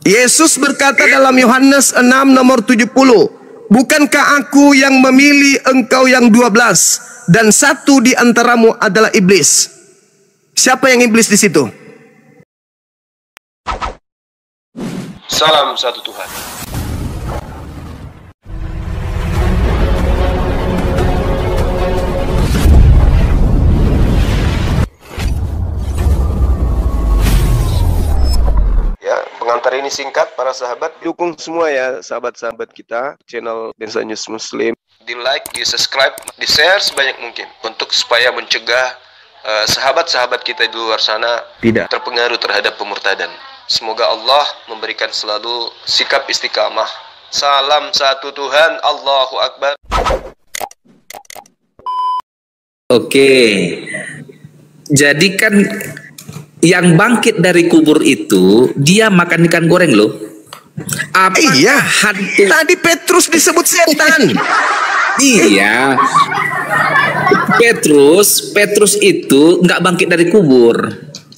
Yesus berkata dalam Yohanes 6 nomor 70, bukankah aku yang memilih engkau yang 12 dan satu di antaramu adalah iblis? Siapa yang iblis di situ? Salam satu Tuhan. Pengantar ini singkat, para sahabat. Dukung semua ya sahabat-sahabat kita, channel Densa News Muslim. Di like, di subscribe, di share sebanyak mungkin. Untuk supaya mencegah sahabat-sahabat kita di luar sana tidak terpengaruh terhadap pemurtadan. Semoga Allah memberikan selalu sikap istiqamah. Salam satu Tuhan, Allahu Akbar. Oke. Jadi kan yang bangkit dari kubur itu dia makan ikan goreng loh. Apakah iya, hantu? Tadi Petrus disebut setan. Iya. Petrus itu nggak bangkit dari kubur.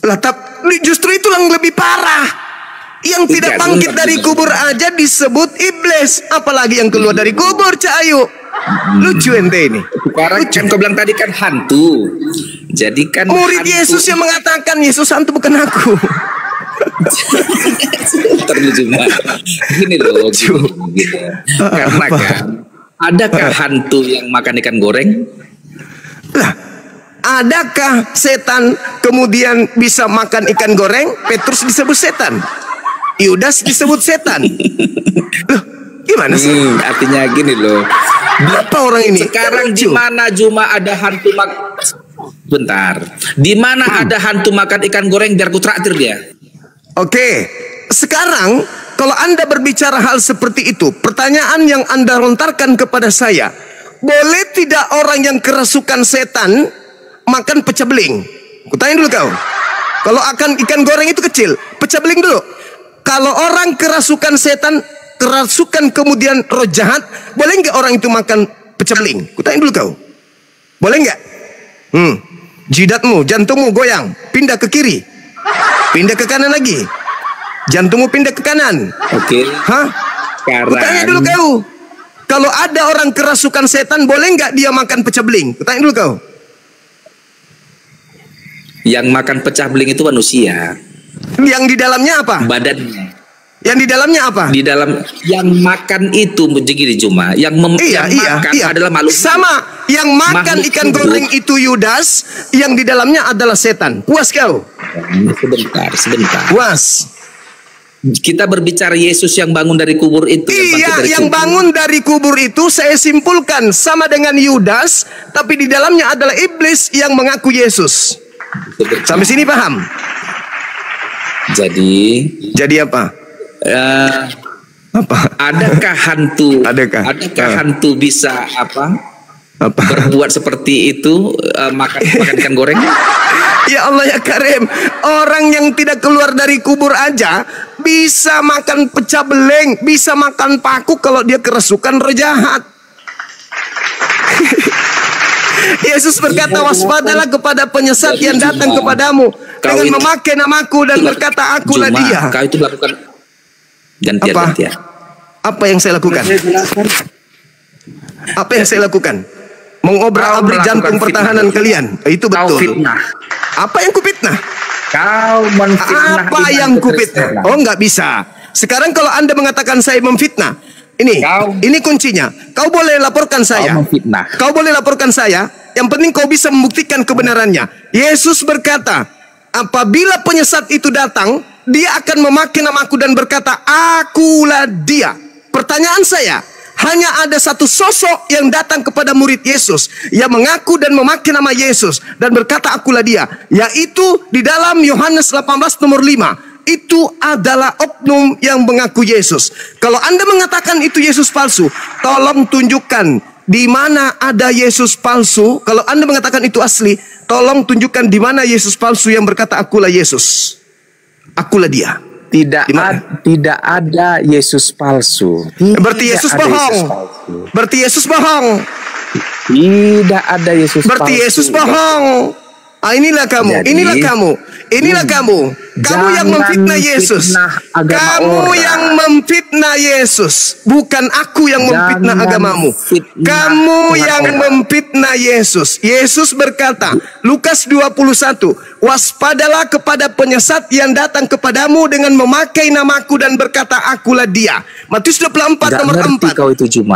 Lah, tapi justru itu yang lebih parah. Yang tidak bangkit dari kubur aja disebut iblis, apalagi yang keluar dari kubur, Cak Ayu. Lucu ente ini. Sekarang kan kau bilang tadi kan hantu. Jadi kan murid hantu. Yesus yang mengatakan Yesus hantu bukan aku. Terlucu banget. Gini loh, gini. Karena kan adakah hantu yang makan ikan goreng? Lah, adakah setan kemudian bisa makan ikan goreng? Petrus disebut setan, Yudas disebut setan. Loh, gimana sih? Artinya gini loh. Apa orang ini? Sekarang di mana cuma ada hantu bentar. Di mana ada hantu makan ikan goreng biar ku traktir dia. Oke. Sekarang kalau Anda berbicara hal seperti itu, pertanyaan yang Anda lontarkan kepada saya, boleh tidak orang yang kerasukan setan makan pecah beling? Kutanya dulu kau. Kalau akan ikan goreng itu kecil, pecah beling dulu. Kalau orang kerasukan setan, kerasukan kemudian roh jahat, boleh nggak orang itu makan pecah beling? Kutanya dulu kau. Boleh nggak? Jidatmu, jantungmu goyang, pindah ke kiri, pindah ke kanan lagi, jantungmu pindah ke kanan. Oke. Hah? Kutanya dulu kau. Kalau ada orang kerasukan setan, boleh nggak dia makan pecah beling? Kutanya dulu kau. Yang makan pecah beling itu manusia. Yang di dalamnya apa? Badannya. Yang di dalamnya apa? Di dalam yang makan itu begini cuma yang makan adalah makhluk. Sama, yang makan makhluk ikan goreng itu Yudas, yang di dalamnya adalah setan. Puas kau? Sebentar. Puas. Kita berbicara Yesus yang bangun dari kubur itu. Iya, yang bangun dari kubur itu saya simpulkan sama dengan Yudas, tapi di dalamnya adalah iblis yang mengaku Yesus. Sampai sini paham? Jadi apa? Apa? Adakah hantu? Adakah hantu bisa berbuat seperti itu, makan ikan goreng? Ya Allah ya Karim, orang yang tidak keluar dari kubur aja bisa makan pecah beling, bisa makan paku kalau dia kerasukan roh jahat. Yesus berkata, waspadalah kepada penyesat yang datang kepadamu dengan memakai namaku dan berkata, akulah dia. Kau itu lakukan gantian. Apa yang saya lakukan? Apa yang saya lakukan? Mengobrak-abrik jantung pertahanan kalian. Itu betul. Fitnah. Apa yang kupitnah? Kau menfitnah. Apa yang kupitnah? Oh, nggak bisa. Sekarang kalau Anda mengatakan saya memfitnah, ini kuncinya. Kau boleh laporkan saya. Kau boleh laporkan saya. Yang penting kau bisa membuktikan kebenarannya. Yesus berkata, apabila penyesat itu datang, dia akan memakai namaku dan berkata, akulah dia. Pertanyaan saya, hanya ada satu sosok yang datang kepada murid Yesus yang mengaku dan memakai nama Yesus dan berkata akulah dia, yaitu di dalam Yohanes 18 nomor 5. Itu adalah oknum yang mengaku Yesus. Kalau Anda mengatakan itu Yesus palsu, tolong tunjukkan di mana ada Yesus palsu. Kalau Anda mengatakan itu asli, tolong tunjukkan di mana Yesus palsu yang berkata akulah Yesus, akulah dia. Tidak ada Yesus palsu. Berarti Yesus bohong. Berarti Yesus bohong. Tidak ada Yesus palsu. Berarti Yesus bohong. Inilah kamu. Inilah kamu yang memfitnah Yesus. Kamu yang memfitnah Yesus, bukan aku yang memfitnah agamamu. Kamu yang memfitnah Yesus. Yesus berkata, Lukas 21, waspadalah kepada penyesat yang datang kepadamu dengan memakai namaku dan berkata, akulah dia. Matius 24 nomor 4.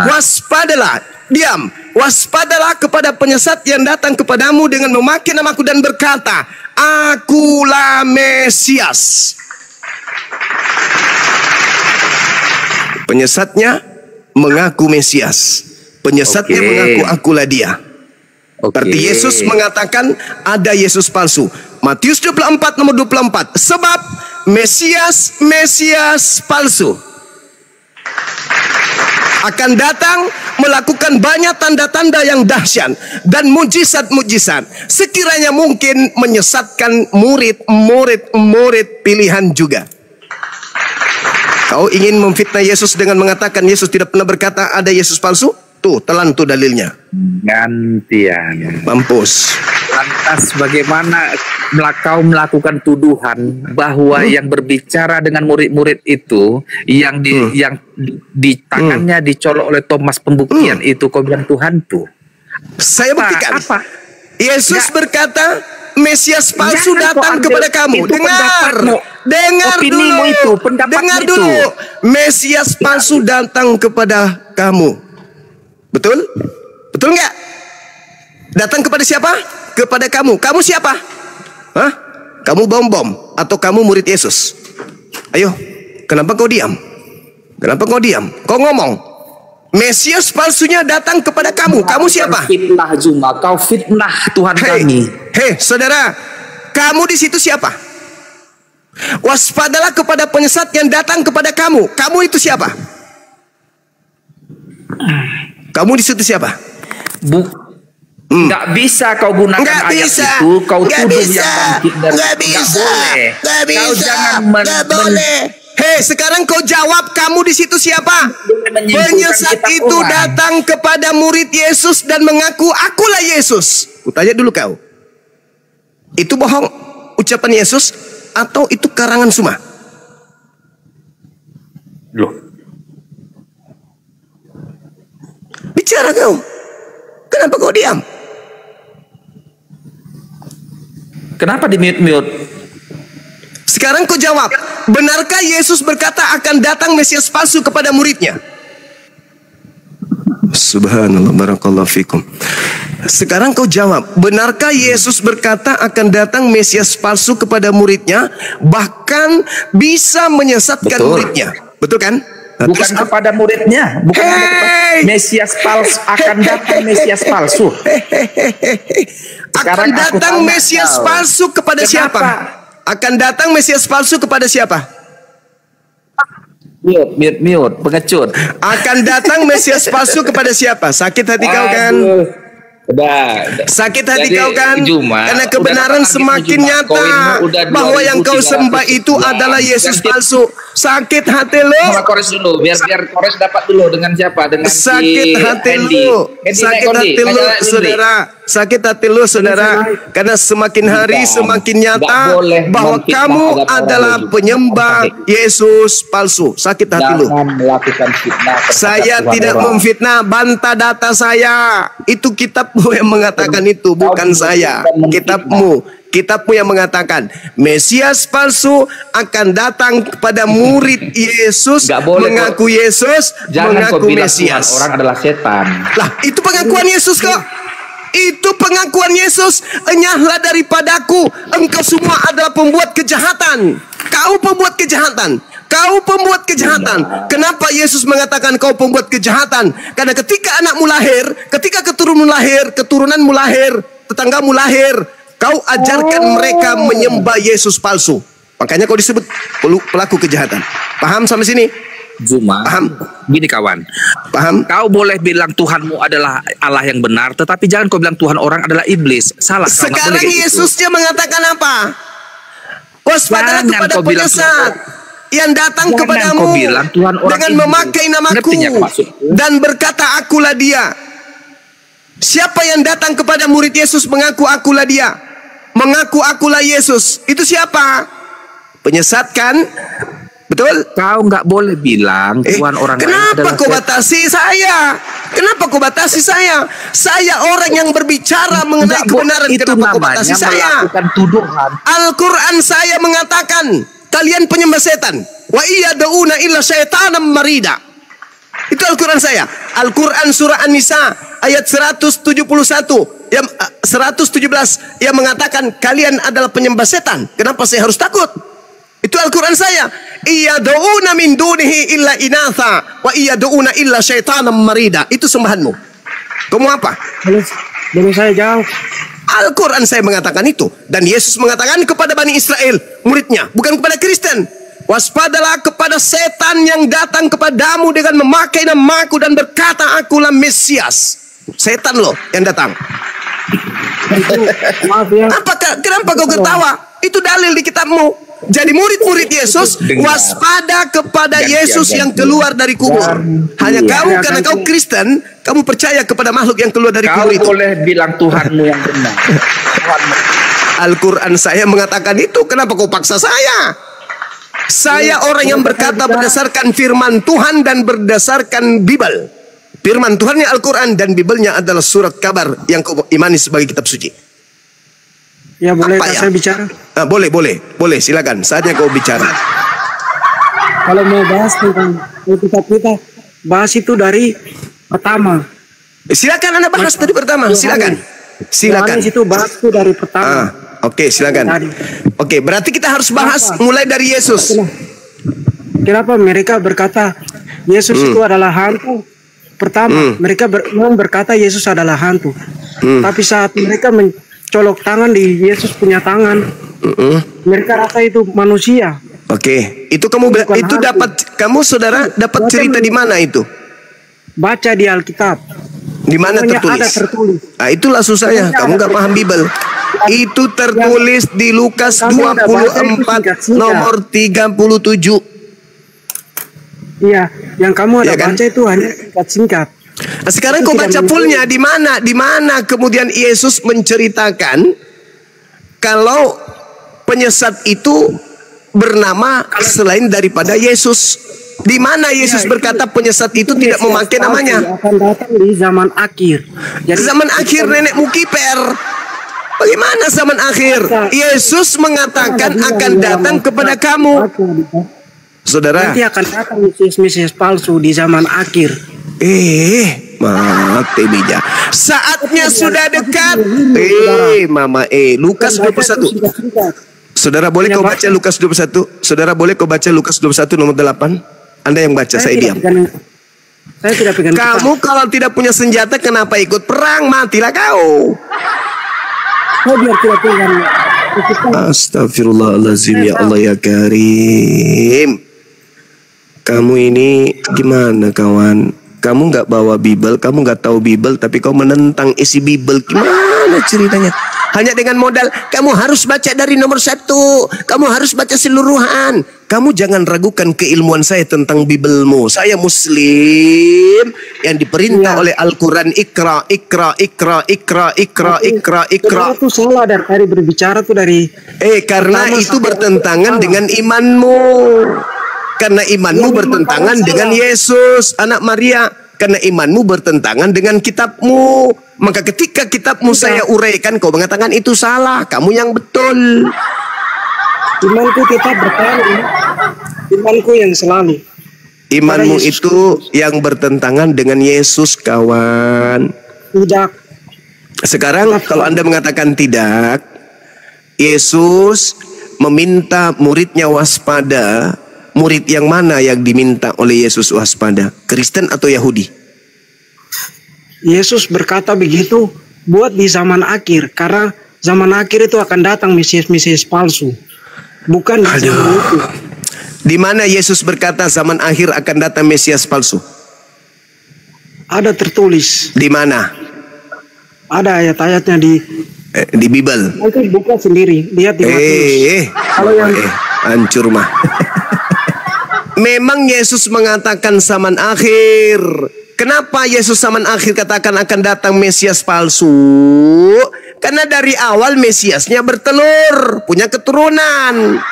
Waspadalah, diam. Waspadalah kepada penyesat yang datang kepadamu dengan memakai namaku dan berkata, akulah Mesias. Penyesatnya mengaku Mesias. Penyesatnya mengaku akulah dia. Berarti Yesus mengatakan ada Yesus palsu. Matius 24 nomor 24. Sebab Mesias palsu akan datang melakukan banyak tanda-tanda yang dahsyat dan mujizat-mujizat, sekiranya mungkin menyesatkan murid pilihan juga. Kau ingin memfitnah Yesus dengan mengatakan Yesus tidak pernah berkata ada Yesus palsu? Tuh, telan tuh dalilnya. Gantian. Mampus. Lantas bagaimana kau melakukan tuduhan bahwa yang berbicara dengan murid-murid itu yang di tangannya dicolok oleh Thomas pembuktian itu kau bilang Tuhan tuh? Saya buktikan. Apa? Yesus berkata Mesias palsu datang kepada kamu. Dengar dulu. Mesias palsu datang kepada kamu. Betul? Betul nggak? Datang kepada siapa? Kepada kamu. Kamu siapa? Hah? Kamu bom-bom atau kamu murid Yesus? Ayo, kenapa kau diam? Kenapa kau diam? Kau ngomong. Mesias palsunya datang kepada kamu. Kamu siapa? Fitnah Juma, kau fitnah Tuhan kami. Hei, saudara, kamu di situ siapa? Waspadalah kepada penyesat yang datang kepada kamu. Kamu itu siapa? Kamu di situ siapa? Nggak bisa kau gunakan ayat itu. Kau tuduh yang bangkit dari. Nggak boleh. Kau jangan boleh. Hei, sekarang kau jawab, kamu di situ siapa? Penyesat itu datang kepada murid Yesus dan mengaku akulah Yesus. Kutanya dulu kau, itu bohong ucapan Yesus atau itu karangan Suma? Loh, bicara kau. Kenapa kau diam? Kenapa di mute-mute? Sekarang kau jawab, benarkah Yesus berkata akan datang Mesias palsu kepada muridnya? Subhanallah, barakallahu fikum. Sekarang kau jawab, benarkah Yesus berkata akan datang Mesias palsu kepada muridnya, bahkan bisa menyesatkan muridnya? Betul kan? Bukan kepada muridnya, bukan Mesias palsu akan datang Mesias palsu. Akan datang Mesias palsu kepada siapa? Akan datang Mesias palsu kepada siapa? Mute, pengecut. Akan datang Mesias palsu kepada siapa? Sakit hati kau kan? Sakit hati kau kan? Karena kebenaran semakin nyata bahwa yang kau sembah itu adalah Yesus palsu. Sakit hati lo. Kores dulu, biar Kores dapat dulu dengan siapa? Dengan sakit hati lo. Sakit hati lo, saudara. Sakit hati lo, saudara. Karena semakin hari semakin nyata bahwa kamu adalah penyembah Yesus palsu. Sakit hati lo. Saya tidak memfitnah, bantah data saya. Itu kitabmu yang mengatakan itu, bukan saya. Kitabmu yang mengatakan Mesias palsu akan datang kepada murid Yesus, mengaku Yesus, mengaku Mesias. Orang adalah setan. Lah, itu pengakuan Yesus kok. Itu pengakuan Yesus. Enyahlah daripadaku, engkau semua adalah pembuat kejahatan. Kau pembuat kejahatan. Kau pembuat kejahatan. Kenapa Yesus mengatakan kau pembuat kejahatan? Karena ketika anakmu lahir, ketika keturunanmu lahir, tetanggamu lahir, kau ajarkan mereka menyembah Yesus palsu. Makanya kau disebut pelaku kejahatan. Paham sampai sini? Juma, paham? Gini kawan, paham? Kau boleh bilang Tuhanmu adalah Allah yang benar, tetapi jangan kau bilang Tuhan orang adalah iblis. Salah. Sekarang Yesusnya mengatakan apa? Waspadalah kepada penyesat yang datang kepadamu dengan memakai namaku dan berkata akulah dia. Siapa yang datang kepada murid Yesus mengaku akulah dia? mengaku akulah Yesus. Itu siapa? Penyesat kan? Betul? Kau nggak boleh bilang Tuhan orang lain adalah kenapa kau batasi saya? Kenapa kau batasi saya? Saya orang yang berbicara mengenai kebenaran. Kenapa kau batasi saya? Tuduhan. Al-Quran saya mengatakan kalian penyembah setan. Wa iya dauna illa syaitanam marida. Itu Al-Quran saya. Al-Quran surah An-Nisa ayat 171 yang 117 yang mengatakan kalian adalah penyembah setan. Kenapa saya harus takut? Itu Al-Quran saya. Iya douna min dunihi illa inatha wa iya douna illa syaitanam marida. Itu sembahanmu. Kamu apa? Boleh saya jawab? Al-Quran saya mengatakan itu. Dan Yesus mengatakan kepada Bani Israel, muridnya, bukan kepada Kristen. Waspadalah kepada setan yang datang kepadamu dengan memakai namaku dan berkata akulah Mesias. Setan loh yang datang. Maaf ya. Kenapa kau ketawa? Itu dalil di kitabmu. Jadi murid-murid Yesus waspada kepada Yesus yang keluar dari kubur. Hanya kamu karena kau Kristen, kamu percaya kepada makhluk yang keluar dari kubur itu. Kau boleh bilang Tuhanmu yang benar. Al-Quran saya mengatakan itu. Kenapa kau paksa saya? Saya orang yang berkata berdasarkan firman Tuhan dan berdasarkan Bible. Firman Tuhannya Al-Quran dan Bibelnya adalah surat kabar yang kau imani sebagai kitab suci. Ya boleh saya bicara? Boleh silakan. Saatnya kau bicara. Kalau mau bahas tentang kitab kita, bahas itu dari pertama. Silakan Anda bahas dari pertama. Silakan. Yohanes itu bahas itu dari pertama. Oke, silakan. Oke, berarti kita harus bahas mulai dari Yesus. Kenapa mereka berkata Yesus itu adalah hantu? Pertama, mereka berkata Yesus adalah hantu. Tapi saat mereka colok tangan di Yesus punya tangan, mereka rasa itu manusia. Oke, itu itu kamu saudara dapat cerita di mana itu? Baca di Alkitab. Di mana tertulis? Ada tertulis. Nah, itulah susahnya. Kamu nggak paham Bible. Itu tertulis di Lukas 24 nomor 37. Iya, yang kamu ada baca itu hanya singkat. Nah, sekarang kau baca fullnya di mana? Di mana kemudian Yesus menceritakan kalau penyesat itu bernama selain daripada Yesus. Di mana Yesus berkata penyesat itu tidak memakai namanya? Akan datang di zaman akhir. Jadi zaman akhir nenekmu kiper. Bagaimana zaman akhir? Yesus mengatakan akan datang kepada kamu. Saudara, nanti akan datang Mesias palsu di zaman akhir. Mati bija. Saatnya sudah dekat. Mama Lukas 21. Saudara boleh kau baca Lukas 21? Saudara boleh kau baca Lukas 21 nomor 8? Anda yang baca, saya diam. Saya tidak pegang. Kamu kalau tidak punya senjata kenapa ikut perang? Matilah kau. Biar tidak pegang. Astagfirullahaladzim, ya Allah ya Karim. Kamu ini gimana kawan? Kamu nggak bawa Bible, kamu nggak tahu Bible, tapi kau menentang isi Bible. Gimana ceritanya? Hanya dengan modal, kamu harus baca dari nomor 1, kamu harus baca seluruhan. Kamu jangan ragukan keilmuan saya tentang Biblemu. Saya Muslim yang diperintah oleh Al-Quran. Ikra. Itu salah dari berbicara tuh dari. Karena itu bertentangan dengan imanmu. Karena imanmu bertentangan dengan Yesus, anak Maria. Karena imanmu bertentangan dengan kitabmu. Maka ketika kitabmu saya uraikan, kau mengatakan itu salah. Kamu yang betul. Imanku tetap bertahan. Imanku yang selalu. Imanmu itu yang bertentangan dengan Yesus, kawan. Tidak. Sekarang kalau Anda mengatakan tidak, Yesus meminta muridnya waspada. Murid yang mana yang diminta oleh Yesus waspada? Kristen atau Yahudi? Yesus berkata begitu buat di zaman akhir. Karena zaman akhir itu akan datang Mesias palsu. Bukan di zaman itu. Di mana Yesus berkata zaman akhir akan datang Mesias palsu? Ada tertulis. Di mana? Ada ayat-ayatnya di Bible. Itu buka sendiri. Lihat di Matius. Kalau yang hancur mah. Memang Yesus mengatakan zaman akhir. Kenapa Yesus zaman akhir katakan akan datang Mesias palsu? Karena dari awal Mesiasnya bertelur, punya keturunan.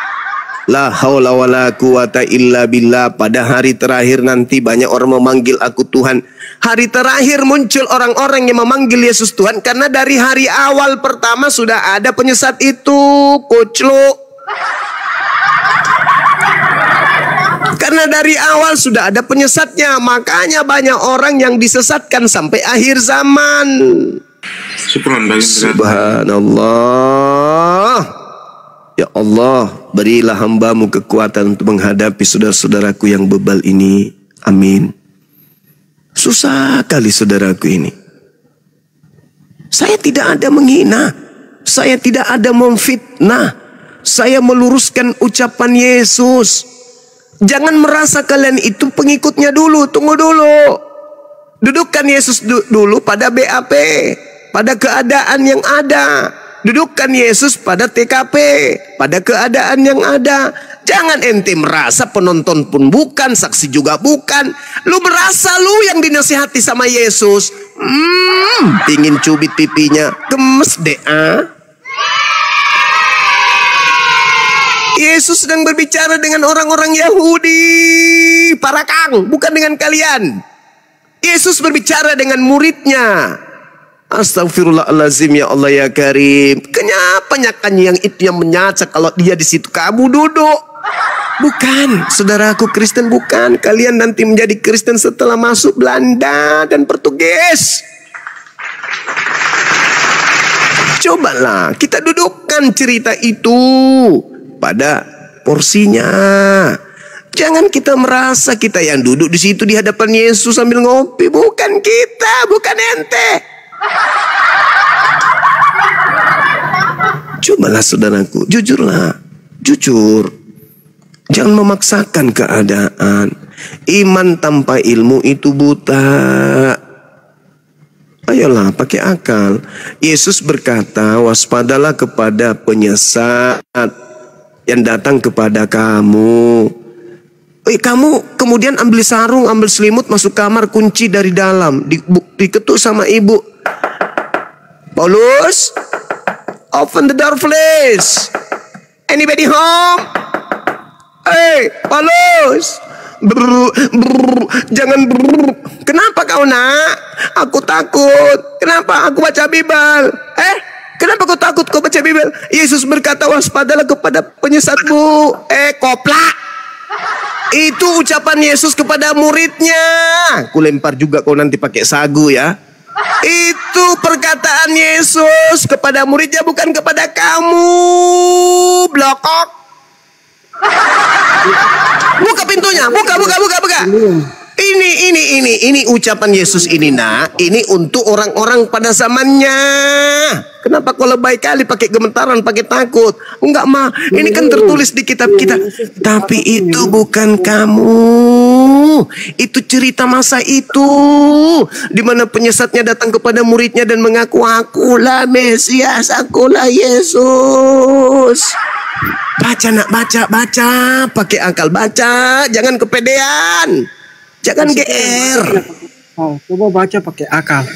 La haula wala quwata illa billah. Pada hari terakhir nanti banyak orang memanggil aku Tuhan. Hari terakhir muncul orang-orang yang memanggil Yesus Tuhan karena dari hari awal pertama sudah ada penyesat itu, kucluk. Karena dari awal sudah ada penyesatnya, makanya banyak orang yang disesatkan sampai akhir zaman. Subhanallah. Ya Allah, berilah hamba-Mu kekuatan untuk menghadapi saudara-saudaraku yang bebal ini. Amin. Susah kali saudaraku ini. Saya tidak ada menghina. Saya tidak ada memfitnah. Saya meluruskan ucapan Yesus. Jangan merasa kalian itu pengikutnya dulu. Tunggu dulu. Dudukkan Yesus dulu pada BAP. Pada keadaan yang ada. Dudukkan Yesus pada TKP. Pada keadaan yang ada. Jangan ente merasa penonton pun bukan. Saksi juga bukan. Lu merasa lu yang dinasihati sama Yesus. Pingin cubit pipinya. Gemes deh. Yesus sedang berbicara dengan orang-orang Yahudi, para kang, bukan dengan kalian. Yesus berbicara dengan muridnya. Astagfirullahalazim, ya Allah ya Karim. Kenapa nyakannya yang itu yang menyaca kalau dia di situ kamu duduk? Bukan, saudaraku Kristen bukan. Kalian nanti menjadi Kristen setelah masuk Belanda dan Portugis. Cobalah kita dudukkan cerita itu pada porsinya. Jangan kita merasa kita yang duduk di situ di hadapan Yesus sambil ngopi. Bukan kita, bukan ente. Cobalah saudaraku, jujurlah, jujur. Jangan memaksakan keadaan. Iman tanpa ilmu itu buta. Ayolah pakai akal. Yesus berkata, waspadalah kepada penyesat yang datang kepada kamu. Kamu kemudian ambil sarung, ambil selimut, masuk kamar, kunci dari dalam, diketuk sama ibu. Paulus, open the door please. Anybody home? Hey, Paulus. Jangan Kenapa kau nak? Aku takut. Kenapa? Aku baca Bible. Kenapa kau takut kau baca Bible? Yesus berkata waspadalah kepada penyesatmu. Koplak. Itu ucapan Yesus kepada muridnya. Aku lempar juga kau nanti pakai sagu ya. Itu perkataan Yesus kepada muridnya, bukan kepada kamu. Blokok. Buka pintunya. Buka. Ini ucapan Yesus ini nak. Ini untuk orang-orang pada zamannya. Kenapa kau lebay kali pakai gemetaran, pakai takut? Enggak mah. Ini kan tertulis di kitab kita. Tapi itu bukan kamu. Itu cerita masa itu, di mana penyesatnya datang kepada muridnya dan mengaku, akulah Mesias, akulah Yesus. Baca nak, baca. Pakai akal, baca. Jangan kepedean. Jangan GR. Coba baca pakai akal.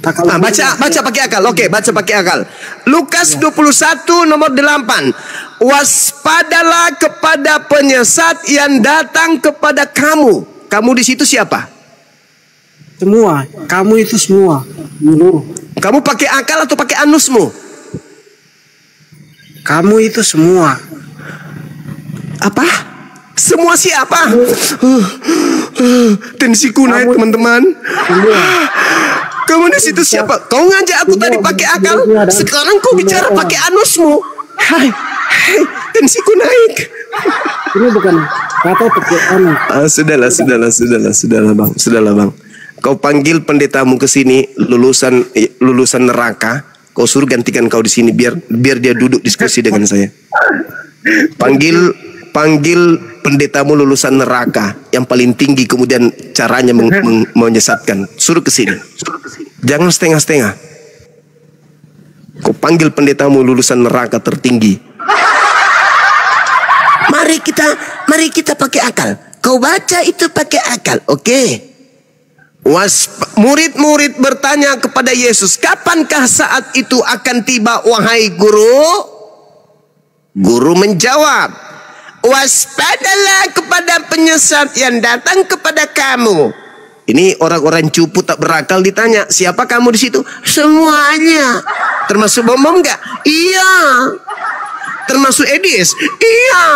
Baca pakai akal. Oke, baca pakai akal. Lukas 21 nomor 8. Waspadalah kepada penyesat yang datang kepada kamu. Kamu di situ siapa? Semua. Kamu itu semua. Kamu pakai akal atau pakai anusmu? Kamu itu semua. Apa? Semua siapa? Tensiku naik teman-teman. Kamu di situ siapa? Kau ngajak aku tadi pakai akal, sekarang kau bicara pakai anusmu. Hai, tensiku naik. Ini bukan kata pakai anus. Sudahlah bang. Kau panggil pendetamu ke sini, lulusan neraka. Kau suruh gantikan kau di sini biar dia duduk diskusi dengan saya. Panggil pendetamu lulusan neraka yang paling tinggi, kemudian caranya menyesatkan. Suruh ke sini. Jangan setengah-setengah. Kau panggil pendetamu lulusan neraka tertinggi. Mari kita pakai akal. Kau baca itu pakai akal, oke? Murid-murid bertanya kepada Yesus, kapankah saat itu akan tiba wahai guru? Guru menjawab, waspadalah kepada penyesat yang datang kepada kamu. Ini orang-orang cupu tak berakal ditanya, siapa kamu di situ? Semuanya. Termasuk Bom-Bom enggak? Iya. Termasuk Edis? Iya.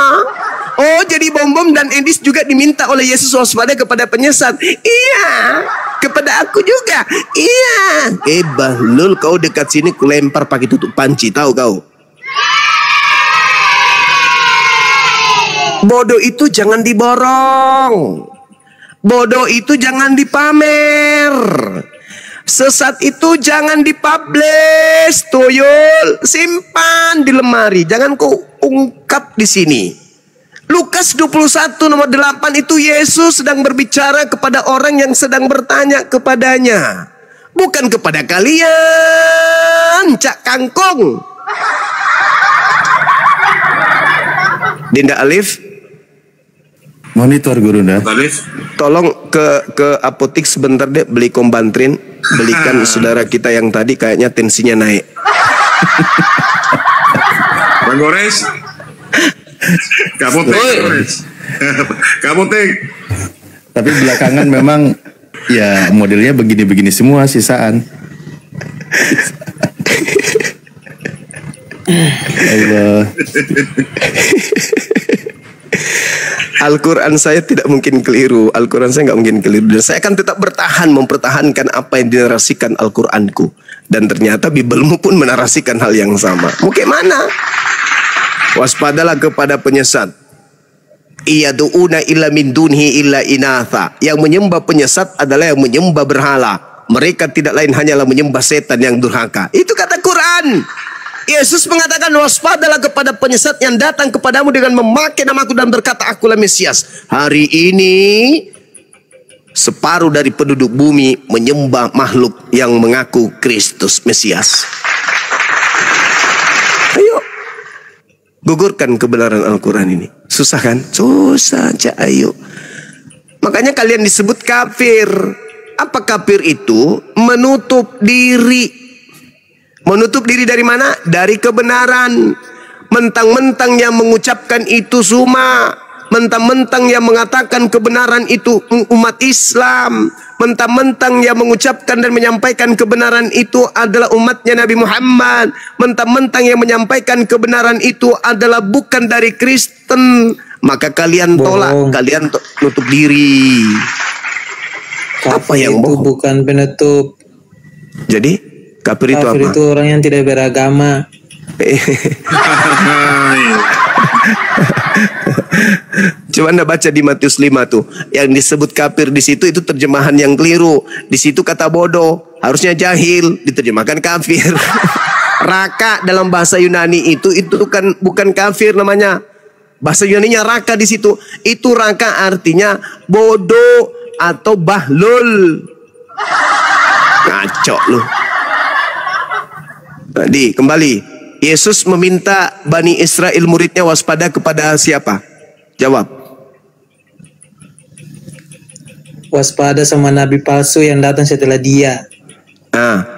Oh, jadi Bom-Bom dan Edis juga diminta oleh Yesus waspada kepada penyesat? Iya. Kepada aku juga? Iya. Bahlul, kau dekat sini kulempar pakai tutup panci, tahu kau? Bodoh itu jangan diborong. Bodoh itu jangan dipamer. Sesat itu jangan dipublish. Tuyul, simpan di lemari. Jangan kau ungkap di sini. Lukas 21 nomor 8 itu Yesus sedang berbicara kepada orang yang sedang bertanya kepadanya. Bukan kepada kalian, Cak Kangkung. Dinda Alif. Monitor Guru Nda. Tolong ke apotik sebentar deh, beli Kombantrin, belikan saudara kita yang tadi kayaknya tensinya naik. Bang Gores. Kapotek. Tapi belakangan memang ya modelnya begini-begini semua sisaan. Allah. Al-Quran saya tidak mungkin keliru. Al-Quran saya nggak mungkin keliru. Dan saya akan tetap mempertahankan apa yang dinarasikan Al-Quranku. Dan ternyata Bibelmu pun menarasikan hal yang sama. Mungkin mana? Waspadalah kepada penyesat. Iyadu'una illa min dunhi illa inatha. Yang menyembah penyesat adalah yang menyembah berhala. Mereka tidak lain hanyalah menyembah setan yang durhaka. Itu kata Quran. Yesus mengatakan, waspadalah kepada penyesat yang datang kepadamu dengan memakai namaku dan berkata, akulah Mesias. Hari ini separuh dari penduduk bumi menyembah makhluk yang mengaku Kristus Mesias. Ayo, gugurkan kebenaran Al-Quran ini. Susah kan? Susah aja, ayo. Makanya kalian disebut kafir. Apa kafir itu? Menutup diri. Menutup diri dari mana? Dari kebenaran. Mentang-mentang yang mengucapkan itu Suma. Mentang-mentang yang mengatakan kebenaran itu umat Islam. Mentang-mentang yang mengucapkan dan menyampaikan kebenaran itu adalah umatnya Nabi Muhammad. Mentang-mentang yang menyampaikan kebenaran itu adalah bukan dari Kristen. Maka kalian tolak, kalian nutup diri. Apa yang bohong? Bukan penutup. Jadi kafir itu apa? Kafir itu orang yang tidak beragama. Coba Anda baca di Matius 5 tuh. Yang disebut kafir di situ itu terjemahan yang keliru. Di situ kata bodoh, harusnya jahil, diterjemahkan kafir. Raka dalam bahasa Yunani itu kan bukan kafir namanya. Bahasa Yunaninya raka di situ. Itu raka artinya bodoh atau bahlul. Ngaco lu. Tadi kembali, Yesus meminta Bani Israel muridnya waspada kepada siapa? Jawab. Waspada sama nabi palsu yang datang setelah dia.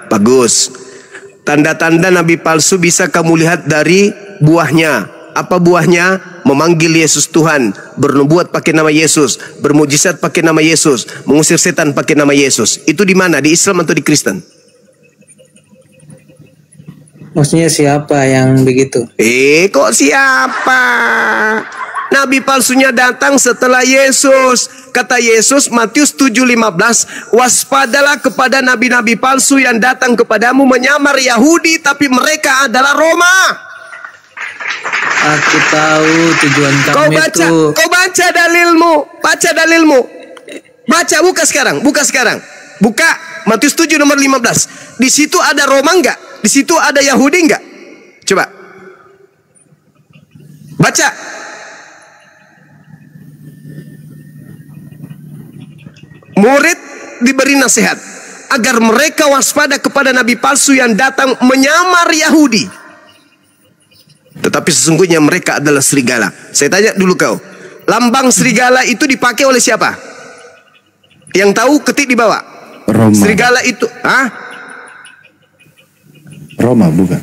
Bagus. Tanda-tanda nabi palsu bisa kamu lihat dari buahnya. Apa buahnya? Memanggil Yesus Tuhan, bernubuat pakai nama Yesus, bermujizat pakai nama Yesus, mengusir setan pakai nama Yesus. Itu di mana? Di Islam atau di Kristen? Maksudnya siapa yang begitu? Kok siapa? Nabi palsunya datang setelah Yesus. Kata Yesus Matius 7:15, waspadalah kepada nabi-nabi palsu yang datang kepadamu menyamar Yahudi tapi mereka adalah Roma. Aku tahu tujuan kamu itu. Kau baca dalilmu. Baca dalilmu. Baca, buka sekarang. Buka Matius 7 nomor 15. Di situ ada Roma enggak? Di situ ada Yahudi enggak? Coba. Baca. Murid diberi nasihat agar mereka waspada kepada nabi palsu yang datang menyamar Yahudi. Tetapi sesungguhnya mereka adalah serigala. Saya tanya dulu kau. Lambang serigala itu dipakai oleh siapa? Yang tahu ketik di bawah. Roma. Serigala itu, Roma bukan?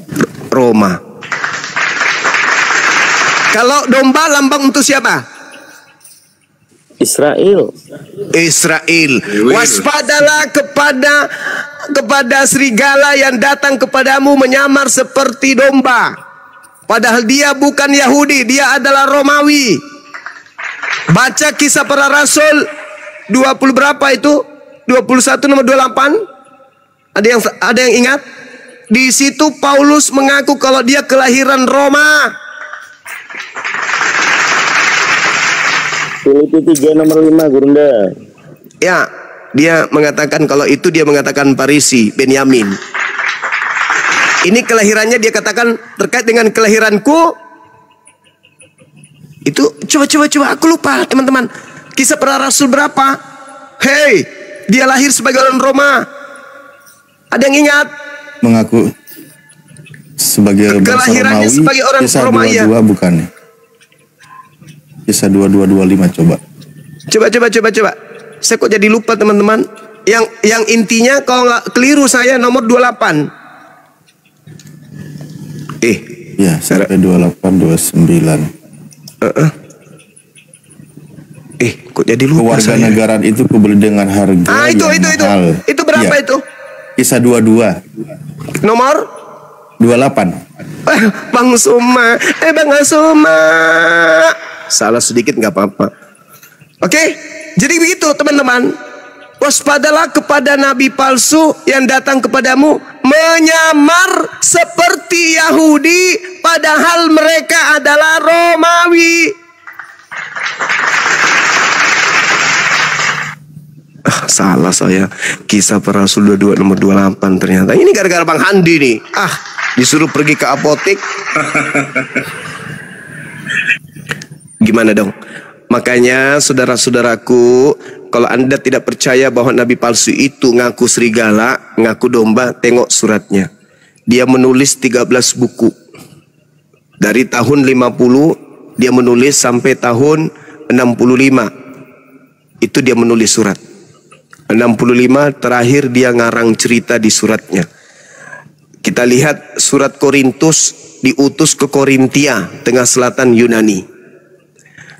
Roma. Kalau domba lambang untuk siapa? Israel. Israel. Waspadalah kepada serigala yang datang kepadamu menyamar seperti domba. Padahal dia bukan Yahudi, dia adalah Romawi. Baca Kisah Para Rasul 20 berapa itu? 21 nomor 28. Ada yang ingat? Di situ Paulus mengaku kalau dia kelahiran Roma. Filipi 3 nomor 5, Gurunda. Ya, dia mengatakan kalau itu dia mengatakan Parisi, Benyamin. Ini kelahirannya dia katakan terkait dengan kelahiranku. Itu coba aku lupa teman-teman. Kisah Para Rasul berapa? Hei, dia lahir sebagai orang Roma. Ada yang ingat? Mengaku sebagai kelahirannya Romawi, sebagai orang Kisah Romawi. 22 bukan? Kisah 2225 coba. Coba. Saya kok jadi lupa teman-teman. Yang intinya kalau nggak keliru saya nomor 28. Ya, sampai 28 29. Kok jadi lupa saya. Kewarganegaraan itu kebeli dengan harga itu. mahal. Itu berapa itu? Kisah 22. Nomor 28. Bang Suma. Salah sedikit nggak apa-apa. Oke, jadi begitu teman-teman. Waspadalah kepada nabi palsu yang datang kepadamu menyamar seperti Yahudi padahal mereka adalah Romawi. Salah saya. Kisah Para Rasul 22 nomor 28 ternyata. Ini gara-gara Bang Handi nih. Disuruh pergi ke apotek. Gimana dong? Makanya saudara-saudaraku, kalau Anda tidak percaya bahwa nabi palsu itu ngaku serigala, ngaku domba, tengok suratnya. Dia menulis 13 buku. Dari tahun 50 dia menulis sampai tahun 65. Itu dia menulis surat. 65 terakhir dia ngarang cerita di suratnya. Kita lihat surat Korintus diutus ke Korintia, tengah selatan Yunani.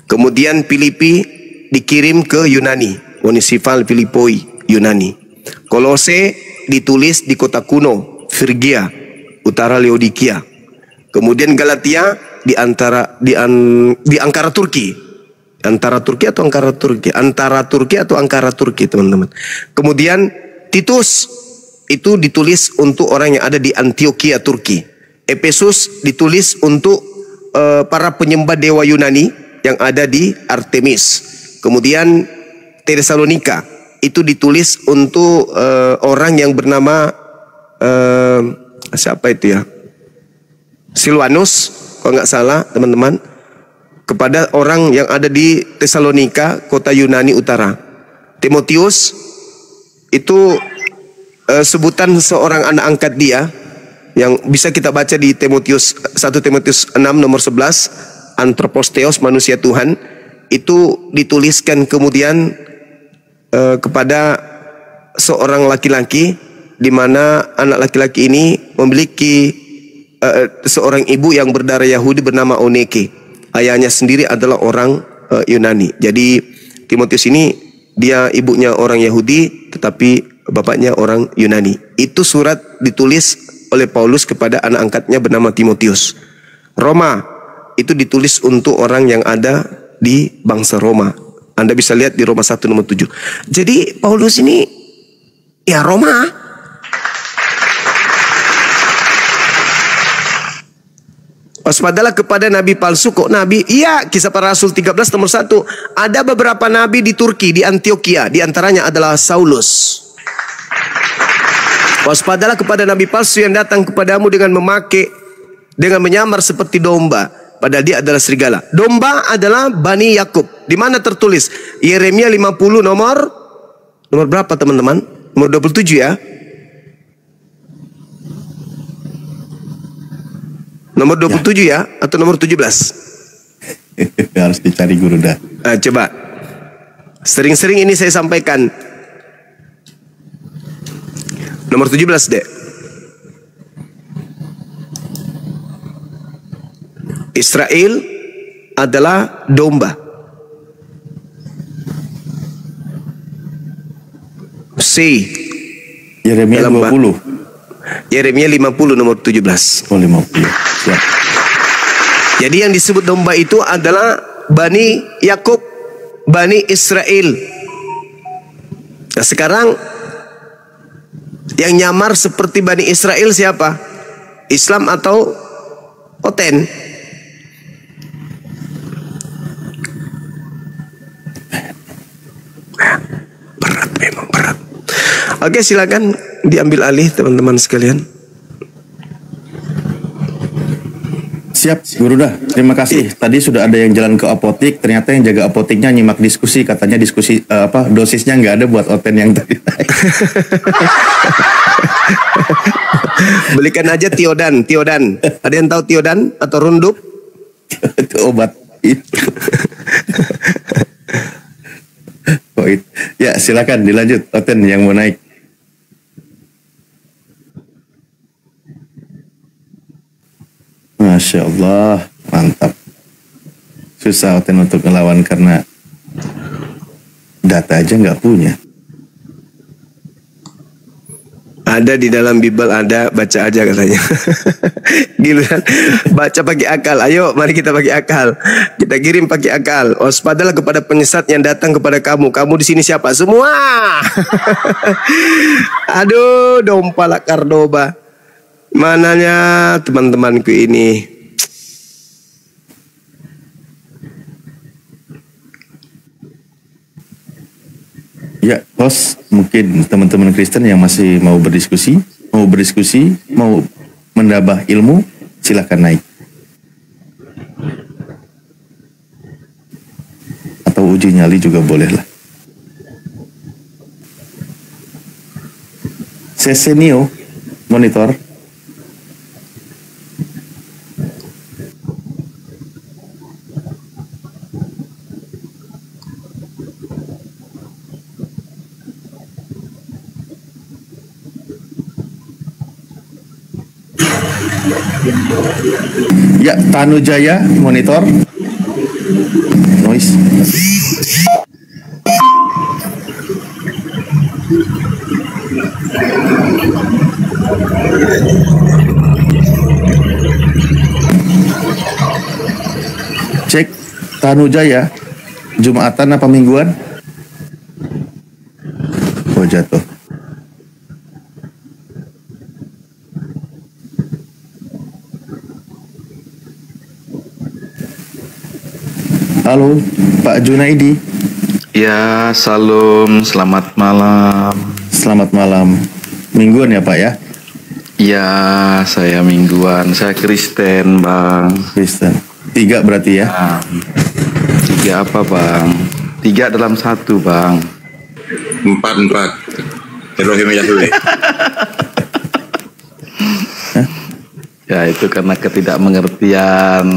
Kemudian Filipi dikirim ke Yunani, Municipal Filipoi, Yunani. Kolose ditulis di kota kuno, Frigia, utara Laodikia. Kemudian Galatia di Ankara Turki. Antara Turki atau Ankara Turki? Antara Turki atau Ankara Turki, teman-teman. Kemudian Titus itu ditulis untuk orang yang ada di Antioquia, Turki. Efesus ditulis untuk para penyembah dewa Yunani yang ada di Artemis. Kemudian Tesalonika itu ditulis untuk orang yang bernama siapa itu ya? Silvanus, kalau nggak salah teman-teman, kepada orang yang ada di Tesalonika, kota Yunani Utara. Timotius itu sebutan seorang anak angkat dia yang bisa kita baca di 1 Timotius 6 nomor 11. Antroposteos, manusia Tuhan, itu dituliskan kemudian kepada seorang laki-laki, di mana anak laki-laki ini memiliki seorang ibu yang berdarah Yahudi bernama Oneke. Ayahnya sendiri adalah orang Yunani. Jadi Timotius ini dia ibunya orang Yahudi tetapi bapaknya orang Yunani. Itu surat ditulis oleh Paulus kepada anak angkatnya bernama Timotius. Roma itu ditulis untuk orang yang ada di bangsa Roma. Anda bisa lihat di Roma 1 nomor 7. Jadi Paulus ini ya Roma. Waspadalah kepada nabi palsu. Kok nabi? Iya, Kisah Para Rasul 13 nomor 1. Ada beberapa nabi di Turki, di Antioquia. Di antaranya adalah Saulus. Waspadalah kepada nabi palsu yang datang kepadamu dengan menyamar seperti domba. Padahal dia adalah serigala. Domba adalah Bani Yakub. Di mana tertulis? Yeremia 50 nomor berapa teman-teman? Nomor 27 ya. Nomor 27 ya atau nomor 17? Harus dicari guru dah. Coba. Sering-sering ini saya sampaikan. Nomor 17, Dek. Israel adalah domba. C. Yeremia 20. Yeremia 50 nomor 17. Oh, 50. Ya. Jadi yang disebut domba itu adalah Bani Yakub, Bani Israel. Nah, sekarang yang nyamar seperti Bani Israel siapa? Islam atau Oten? Berat, memang berat. Oke, silakan diambil alih teman-teman sekalian. Siap, Guru dah. Terima kasih. Tadi sudah ada yang jalan ke apotik. Ternyata yang jaga apotiknya nyimak diskusi. Katanya diskusi dosisnya nggak ada buat Oten yang tadi. Belikan aja Tiodan. Ada yang tahu Tiodan atau Rundup? Itu obat. Ya, silakan dilanjut. Oten yang mau naik. Masya Allah, mantap. Susah Oten untuk ngelawan karena data aja nggak punya. Ada di dalam Bible, ada, baca aja katanya. Giliran baca pakai akal. Ayo, mari kita pakai akal. Kita kirim pakai akal. Waspadalah kepada penyesat yang datang kepada kamu. Kamu di sini siapa? Semua. Aduh, dompala Kardoba. Mananya teman-temanku ini? Ya, host, mungkin teman-teman Kristen yang masih mau berdiskusi, mau menambah ilmu, silakan naik. Atau uji nyali juga boleh lah. Sesenio, monitor. Ya, Tanujaya monitor. Noise. Cek Tanujaya, Jumatan apa mingguan? Oh, jatuh. Halo, Pak Junaidi. Ya, salam, selamat malam. Selamat malam. Mingguan ya, Pak ya? Ya, saya mingguan. Saya Kristen, Bang. Kristen. 3 berarti ya? Nah, 3 apa, Bang? 3 dalam 1, Bang. 4. Elohim Yahweh. Ya, itu karena ketidakmengertian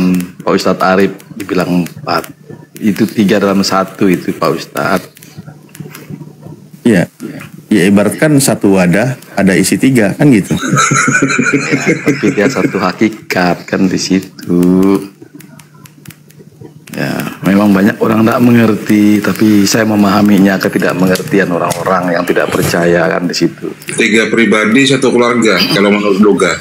Pak Ustadz Arif dibilang 4. Itu 3 dalam 1 itu Pak Ustadz. Iya. Ya ibaratkan satu wadah ada isi 3 kan gitu. Tapi dia satu hakikat kan di situ. Ya, memang banyak orang tidak mengerti, tapi saya memahaminya ketidakmengertian orang-orang yang tidak percaya kan di situ. 3 pribadi, 1 keluarga kalau menurut Doga.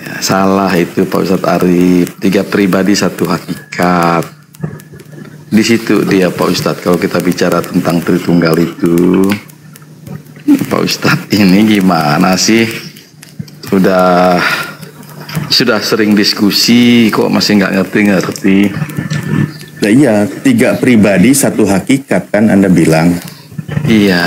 Ya, salah itu Pak Ustadz Arif. 3 pribadi, 1 hakikat. Di situ dia Pak Ustadz kalau kita bicara tentang Tritunggal itu. Pak Ustadz ini gimana sih? Sudah sering diskusi kok masih nggak ngerti-ngerti. Nah iya, 3 pribadi 1 hakikat kan Anda bilang. Iya.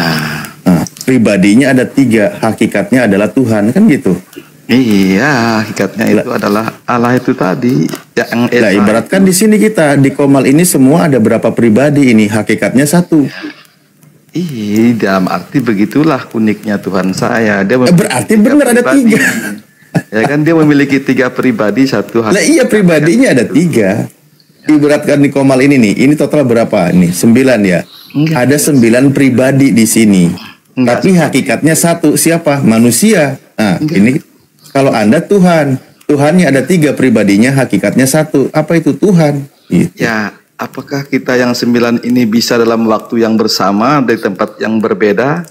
Nah, pribadinya ada 3, hakikatnya adalah Tuhan kan gitu. Iya, hakikatnya itu adalah Allah itu tadi. Yang nah, ibaratkan di sini kita di Komal ini semua ada berapa pribadi ini? Hakikatnya 1. Iya, dalam arti begitulah uniknya Tuhan saya. Dia berarti benar ada 3. Ya kan dia memiliki 3 pribadi, 1 hakikat. Nah iya, pribadinya ada 3. Ibaratkan di Komal ini nih, ini total berapa nih? 9 ya. Ada 9 pribadi di sini. Tapi hakikatnya satu. Siapa? Manusia. Nah, ini kalau Anda Tuhan. Tuhannya ada 3 pribadinya, hakikatnya satu. Apa itu Tuhan? Gitu. Ya, apakah kita yang 9 ini bisa dalam waktu yang bersama di tempat yang berbeda?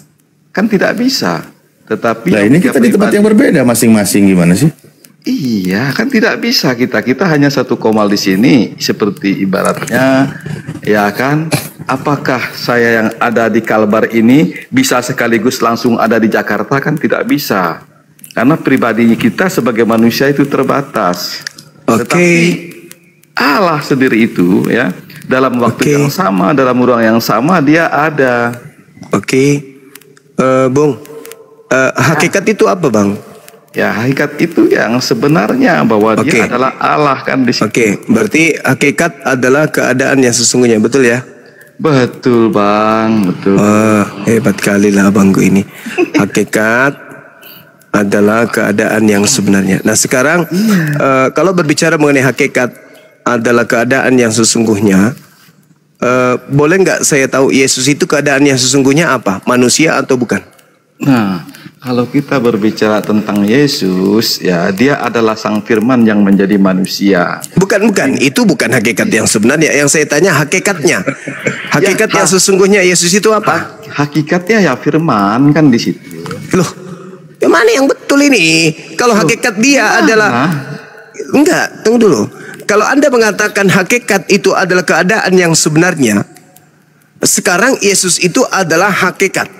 Kan tidak bisa. Tetapi nah, ini kita di tempat yang berbeda masing-masing, gimana sih? Iya, kan tidak bisa kita hanya satu komal di sini, seperti ibaratnya, ya kan? Apakah saya yang ada di Kalbar ini bisa sekaligus langsung ada di Jakarta? Kan tidak bisa, karena pribadi kita sebagai manusia itu terbatas. Tetapi Allah sendiri itu ya, dalam waktu yang sama, dalam ruang yang sama dia ada. Bung, hakikat itu apa, Bang? Ya, hakikat itu yang sebenarnya bahwa dia adalah Allah kan di situ. Berarti hakikat adalah keadaan yang sesungguhnya, betul ya? Betul, Bang, betul. Hebat kali lah abangku ini. Hakikat adalah keadaan yang sebenarnya. Nah, sekarang kalau berbicara mengenai hakikat adalah keadaan yang sesungguhnya, boleh nggak saya tahu Yesus itu keadaan yang sesungguhnya apa? Manusia atau bukan? Nah, kalau kita berbicara tentang Yesus, ya dia adalah Sang Firman yang menjadi manusia. Bukan, itu bukan hakikat yang sebenarnya. Yang saya tanya hakikatnya. Hakikat yang sesungguhnya Yesus itu apa? Hakikatnya ya Firman kan di situ. Loh, yang mana yang betul ini? Kalau hakikat dia adalah enggak, tunggu dulu. Kalau Anda mengatakan hakikat itu adalah keadaan yang sebenarnya, sekarang Yesus itu adalah hakikat.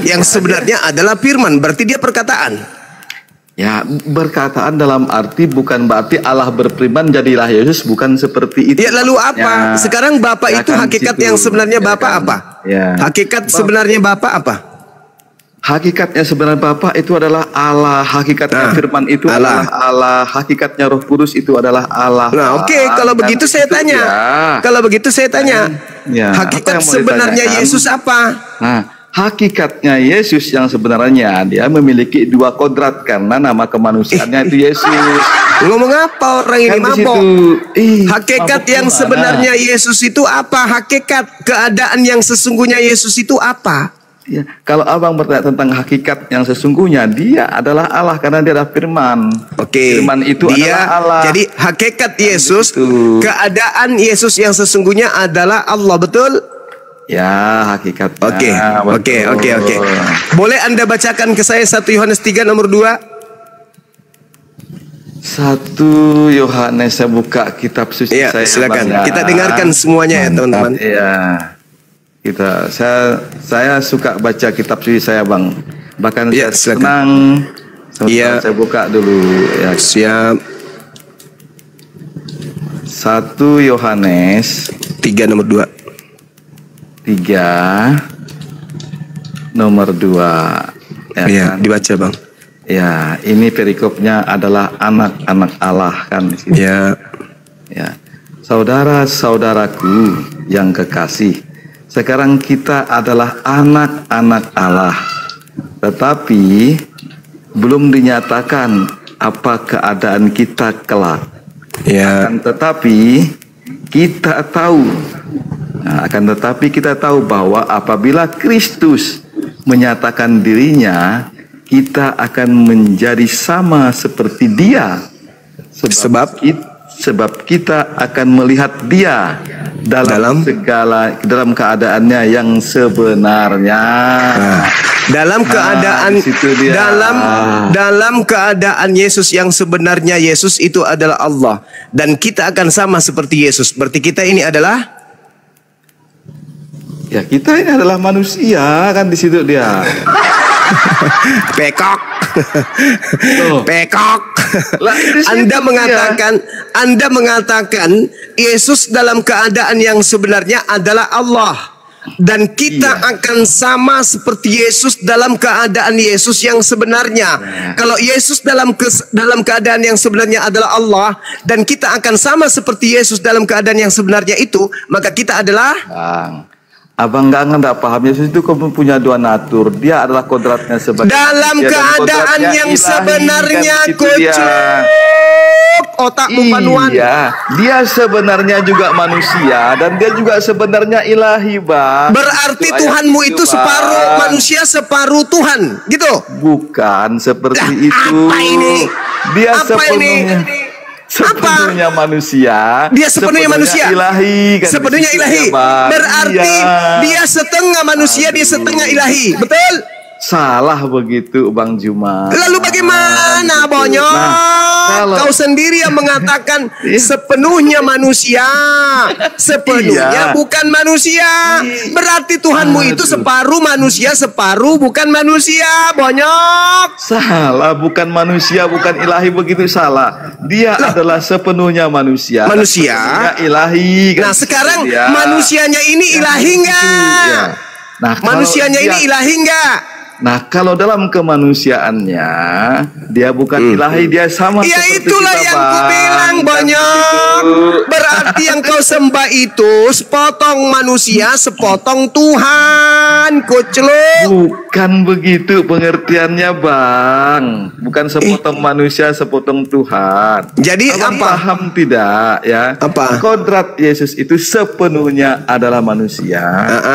Yang sebenarnya adalah firman, berarti dia perkataan. Ya, berkataan dalam arti bukan berarti Allah berfirman jadilah Yesus, bukan seperti itu. Ya, lalu apa? Sekarang Bapa ya, itu kan hakikat yang sebenarnya ya, Bapa kan? Apa? Ya. Hakikat sebenarnya Bapa apa? Hakikatnya sebenarnya Bapa itu adalah Allah, hakikatnya firman itu adalah Allah, hakikatnya Roh Kudus itu adalah Allah. Nah, kalau begitu saya tanya. Kalau begitu saya tanya. Hakikat sebenarnya Yesus apa? Nah, hakikatnya Yesus yang sebenarnya dia memiliki 2 kodrat karena nama kemanusiaannya itu Yesus. Ngomong apa orang ini mabok? Hakikat yang sebenarnya Yesus itu apa? Hakikat keadaan yang sesungguhnya Yesus itu apa? Ya, kalau abang bertanya tentang hakikat yang sesungguhnya, dia adalah Allah karena dia adalah firman. Firman itu adalah Allah. Jadi hakikat Yesus, keadaan Yesus yang sesungguhnya adalah Allah, betul? Ya, hakikatnya. Oke. Boleh Anda bacakan ke saya 1 Yohanes 3 nomor 2? 1 Yohanes, saya buka kitab suci saya. Silakan. Kita dengarkan semuanya ya, teman-teman. Iya. Saya suka baca kitab suci saya, Bang. Bahkan saya senang. Saya buka dulu ya. Siap. 1 Yohanes 3 nomor 2. 3 nomor 2. Ya, kan? Dibaca, Bang. Ya, ini perikopnya adalah anak-anak Allah kan di sini. Ya. Saudara-saudaraku yang kekasih, sekarang kita adalah anak-anak Allah, tetapi belum dinyatakan apa keadaan kita kelak. Akan tetapi kita tahu bahwa apabila Kristus menyatakan dirinya, kita akan menjadi sama seperti Dia, sebab kita akan melihat Dia dalam keadaannya yang sebenarnya. Dalam keadaan Yesus yang sebenarnya, Yesus itu adalah Allah dan kita akan sama seperti Yesus. Berarti kita ini adalah kita ini adalah manusia kan di situ dia. Pekok. Anda mengatakan Yesus dalam keadaan yang sebenarnya adalah Allah dan kita akan sama seperti Yesus dalam keadaan Yesus yang sebenarnya. Kalau Yesus dalam keadaan yang sebenarnya adalah Allah dan kita akan sama seperti Yesus dalam keadaan yang sebenarnya itu, maka kita adalah Abang nggak paham, Yesus itu punya 2 natur. Dia adalah kodratnya sebagai dalam keadaan yang sebenarnya, otakmu panuan. Iya, dia sebenarnya juga manusia dan dia juga sebenarnya ilahi, Bang. Berarti Itu Tuhanmu ayat itu separuh manusia, separuh Tuhan, gitu? Bukan seperti itu. Apa ini? Dia Apa sepenuhnya manusia. Dia sepenuhnya manusia. Ilahi, kan sepenuhnya ilahi. Berarti dia setengah manusia, dia setengah ilahi. Betul? Salah begitu, Bang Juma. Lalu bagaimana, Bonyok? Kau sendiri yang mengatakan sepenuhnya manusia, sepenuhnya bukan manusia. Berarti Tuhanmu itu separuh manusia, separuh bukan manusia, Bonyok. Salah, bukan manusia, bukan ilahi, begitu salah. Dia adalah sepenuhnya manusia. Manusia, ilahi. Nah sekarang manusianya ini ilahi enggak? Ya. Nah, manusianya ini ilahi enggak? Nah, kalau dalam kemanusiaannya dia bukan ilahi, dia sama seperti itulah kita, yang kubilang, Bonyok. Berarti yang kau sembah itu sepotong manusia, sepotong Tuhan, Kucluk. Bukan begitu pengertiannya, Bang. Bukan sepotong manusia, sepotong Tuhan. Jadi Abang apa? paham tidak ya? Apa? Kodrat Yesus itu sepenuhnya adalah manusia,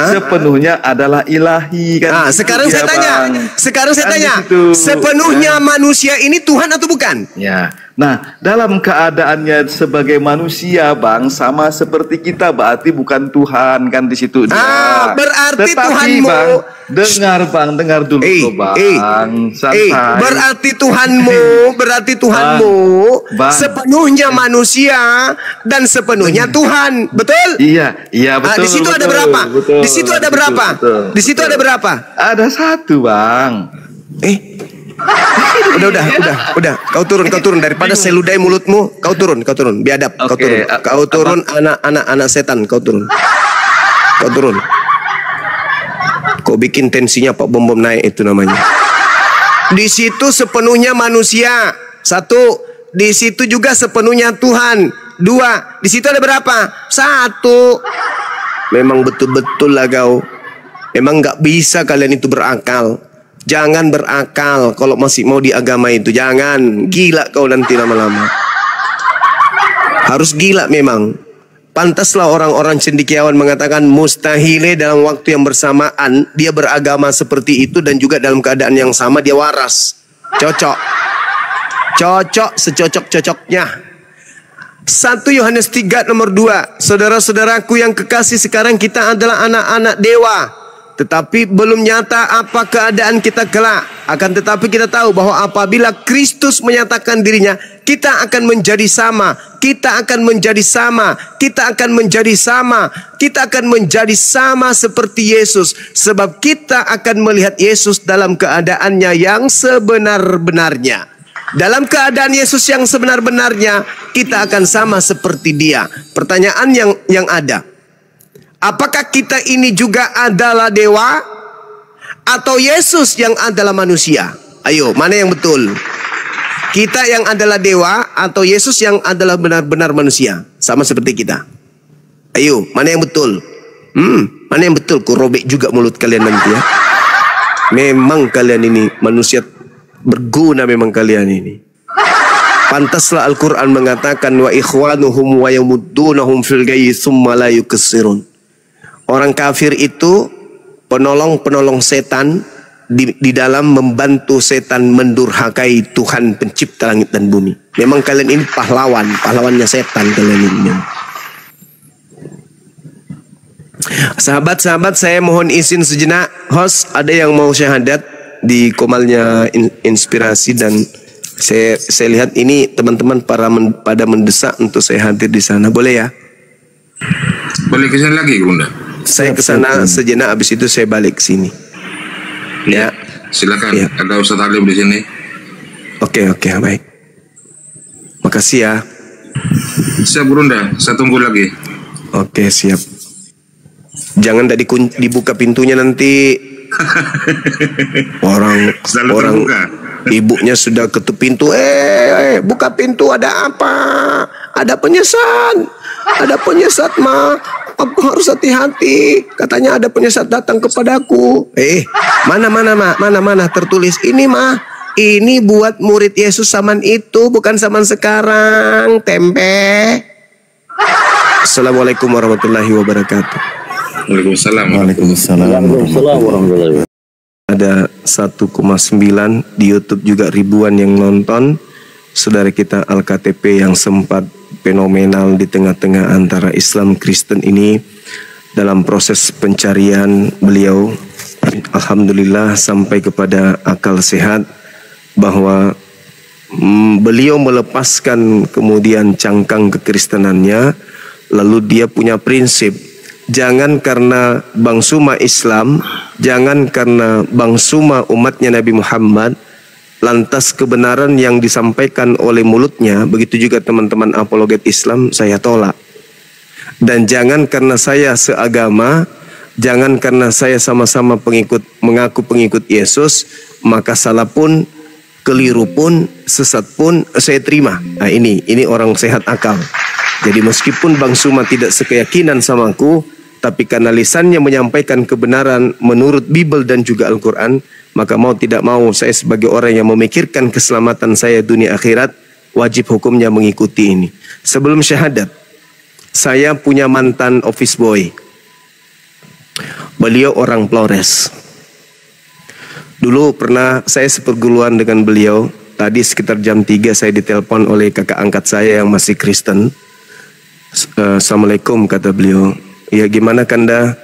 sepenuhnya adalah ilahi, kan? Sekarang saya tanya. Sekarang saya tanya, sepenuhnya manusia ini Tuhan atau bukan? Ya. Nah, dalam keadaannya sebagai manusia, Bang, sama seperti kita, berarti bukan Tuhan, kan di situ dia. Berarti tetapi, Tuhanmu, Bang, dengar dulu, Bang. Santai. Berarti Tuhanmu, Bang, sepenuhnya manusia dan sepenuhnya Tuhan, betul? Iya, betul. Di situ ada berapa? Di situ ada berapa? Di situ ada berapa? Ada satu, Bang. Udah. Kau turun daripada seludai mulutmu. Kau turun. Biadab. Kau turun. Anak setan. Kau turun. Kau bikin tensinya Pak Bom naik, itu namanya. Di situ sepenuhnya manusia. 1. Di situ juga sepenuhnya Tuhan. 2. Di situ ada berapa? 1. Memang betul-betul lah kau. Memang nggak bisa kalian itu berakal. Jangan berakal kalau masih mau di agama itu. Jangan. Gila kau nanti lama-lama. Harus gila memang. Pantaslah orang-orang cendekiawan mengatakan mustahil dalam waktu yang bersamaan dia beragama seperti itu dan juga dalam keadaan yang sama dia waras. Cocok secocok-cocoknya. 1 Yohanes 3 nomor 2. Saudara-saudaraku yang kekasih, sekarang kita adalah anak-anak dewa, tetapi belum nyata apa keadaan kita kelak. Akan tetapi kita tahu bahwa apabila Kristus menyatakan dirinya, kita akan menjadi sama. Kita akan menjadi sama. Kita akan menjadi sama. Kita akan menjadi sama seperti Yesus. Sebab kita akan melihat Yesus dalam keadaannya yang sebenar-benarnya. Dalam keadaan Yesus yang sebenar-benarnya, kita akan sama seperti Dia. Pertanyaan yang ada, apakah kita ini juga adalah dewa atau Yesus yang adalah manusia? Ayo, mana yang betul? Kita yang adalah dewa atau Yesus yang adalah benar-benar manusia? Sama seperti kita. Ayo, mana yang betul? Mana yang betul? Ku robek juga mulut kalian nanti ya. Memang kalian ini manusia berguna, memang kalian ini. Pantaslah Al-Quran mengatakan wa ikhwanuhum wa yamuddunahum fil ghayyi tsumma la yukassirun. Orang kafir itu penolong-penolong setan di dalam membantu setan mendurhakai Tuhan pencipta langit dan bumi. Memang kalian ini pahlawannya setan kalian ini. Sahabat-sahabat, saya mohon izin sejenak. Host, ada yang mau syahadat di komalnya inspirasi, dan saya lihat ini teman-teman pada mendesak untuk saya hadir di sana. Boleh ya? Boleh ke sana lagi, Bunda? Saya ke sana sejenak, habis itu saya balik ke sini. Ya. Silakan. Ya. Ada Ustaz Halim di sini. Oke, baik. Makasih ya. Siap, Bunda. Saya tunggu lagi. Oke, siap. Jangan dibuka pintunya nanti. Orang ibunya sudah ketuk pintu. Buka pintu, ada apa? Ada penyesat. Ada penyesat, Ma. Aku harus hati-hati. Katanya ada penyesat datang kepadaku. Mana tertulis ini, Ma. Ini buat murid Yesus zaman itu, bukan zaman sekarang. Tempe. Assalamualaikum warahmatullahi wabarakatuh. Waalaikumsalam. Waalaikumsalam. Ada 1,9 di YouTube juga ribuan yang nonton. Saudara kita Al-KTP yang sempat fenomenal di tengah-tengah antara Islam Kristen ini, dalam proses pencarian beliau alhamdulillah sampai kepada akal sehat bahwa beliau melepaskan kemudian cangkang kekristenannya, lalu dia punya prinsip, jangan karena bangsuma Islam, jangan karena bangsuma umatnya Nabi Muhammad, lantas kebenaran yang disampaikan oleh mulutnya, begitu juga teman-teman apologet Islam, saya tolak. Dan jangan karena saya seagama, jangan karena saya sama-sama mengaku pengikut Yesus, maka salah pun, keliru pun, sesat pun saya terima. Nah ini orang sehat akal. Jadi meskipun Bang Suma tidak sekeyakinan sama aku, tapi karena lisannya menyampaikan kebenaran menurut Bible dan juga Al-Quran, maka mau tidak mau saya sebagai orang yang memikirkan keselamatan saya dunia akhirat, wajib hukumnya mengikuti ini. Sebelum syahadat, saya punya mantan office boy. Beliau orang Flores. Dulu pernah saya seperguluan dengan beliau. Tadi sekitar jam 3 saya ditelepon oleh kakak angkat saya yang masih Kristen. Assalamualaikum, kata beliau. Ya gimana Kanda,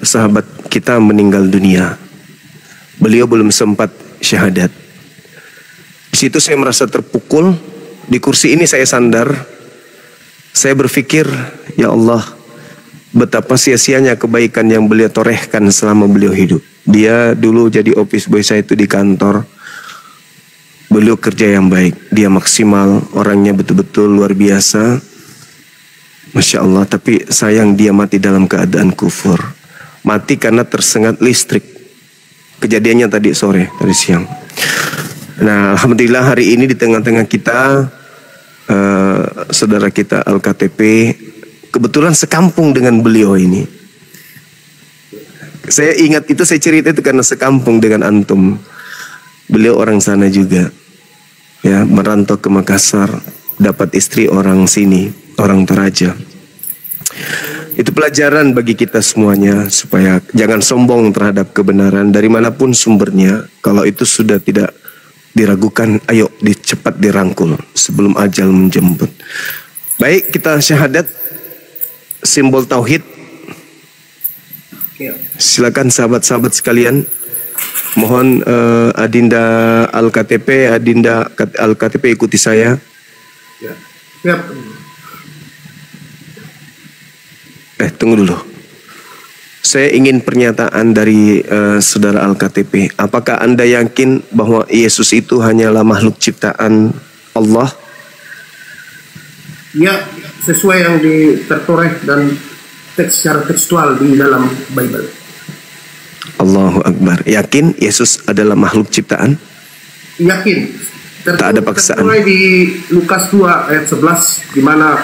sahabat kita meninggal dunia. Beliau belum sempat syahadat. Di situ saya merasa terpukul. Di kursi ini saya sandar. Saya berpikir, ya Allah, betapa sia-sianya kebaikan yang beliau torehkan selama beliau hidup. Dia dulu jadi office boy saya itu di kantor. Beliau kerja yang baik, dia maksimal, orangnya betul-betul luar biasa. Masya Allah, tapi sayang dia mati dalam keadaan kufur. Mati karena tersengat listrik. Kejadiannya tadi sore, tadi siang. Nah, alhamdulillah hari ini di tengah-tengah kita, saudara kita Al-KTP, kebetulan sekampung dengan beliau ini. Saya ingat itu, saya cerita itu karena sekampung dengan antum. Beliau orang sana juga, ya, merantau ke Makassar, dapat istri orang sini, orang Toraja. Itu pelajaran bagi kita semuanya, supaya jangan sombong terhadap kebenaran dari manapun sumbernya. Kalau itu sudah tidak diragukan, ayo cepat dirangkul sebelum ajal menjemput. Baik, kita syahadat, simbol tauhid. Silakan sahabat-sahabat sekalian. Mohon Adinda Al-KTP, Adinda Al-KTP ikuti saya. Ya. Siap. Tunggu dulu. Saya ingin pernyataan dari saudara Al-KTP. Apakah Anda yakin bahwa Yesus itu hanyalah makhluk ciptaan Allah? Ya, sesuai yang tertoreh dan teks secara tekstual di dalam Bible. Allahu Akbar. Yakin Yesus adalah makhluk ciptaan? Yakin. Tak ada paksaan. Tertulis di Lukas 2 ayat 11, di mana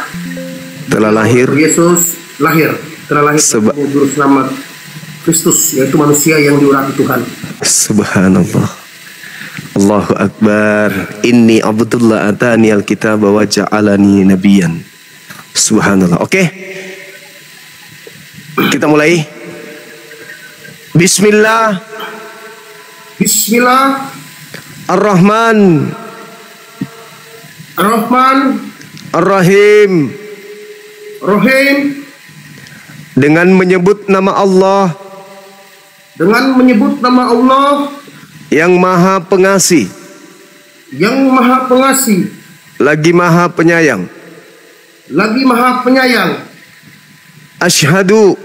telah lahir Yesus lahir. Telah lahir juru selamat Kristus, yaitu manusia yang diurapi Tuhan. Subhanallah. Allahu Akbar. Inni Abdullah atani alkitab wa ja'alani nabiyan. Subhanallah. Oke. Kita mulai. Bismillah. Bismillah. Ar-Rahman. Ar-Rahman. Ar-Rahim. Rahim. Dengan menyebut nama Allah. Dengan menyebut nama Allah. Yang Maha Pengasih. Yang Maha Pengasih. Lagi Maha Penyayang. Lagi Maha Penyayang. Asyhadu.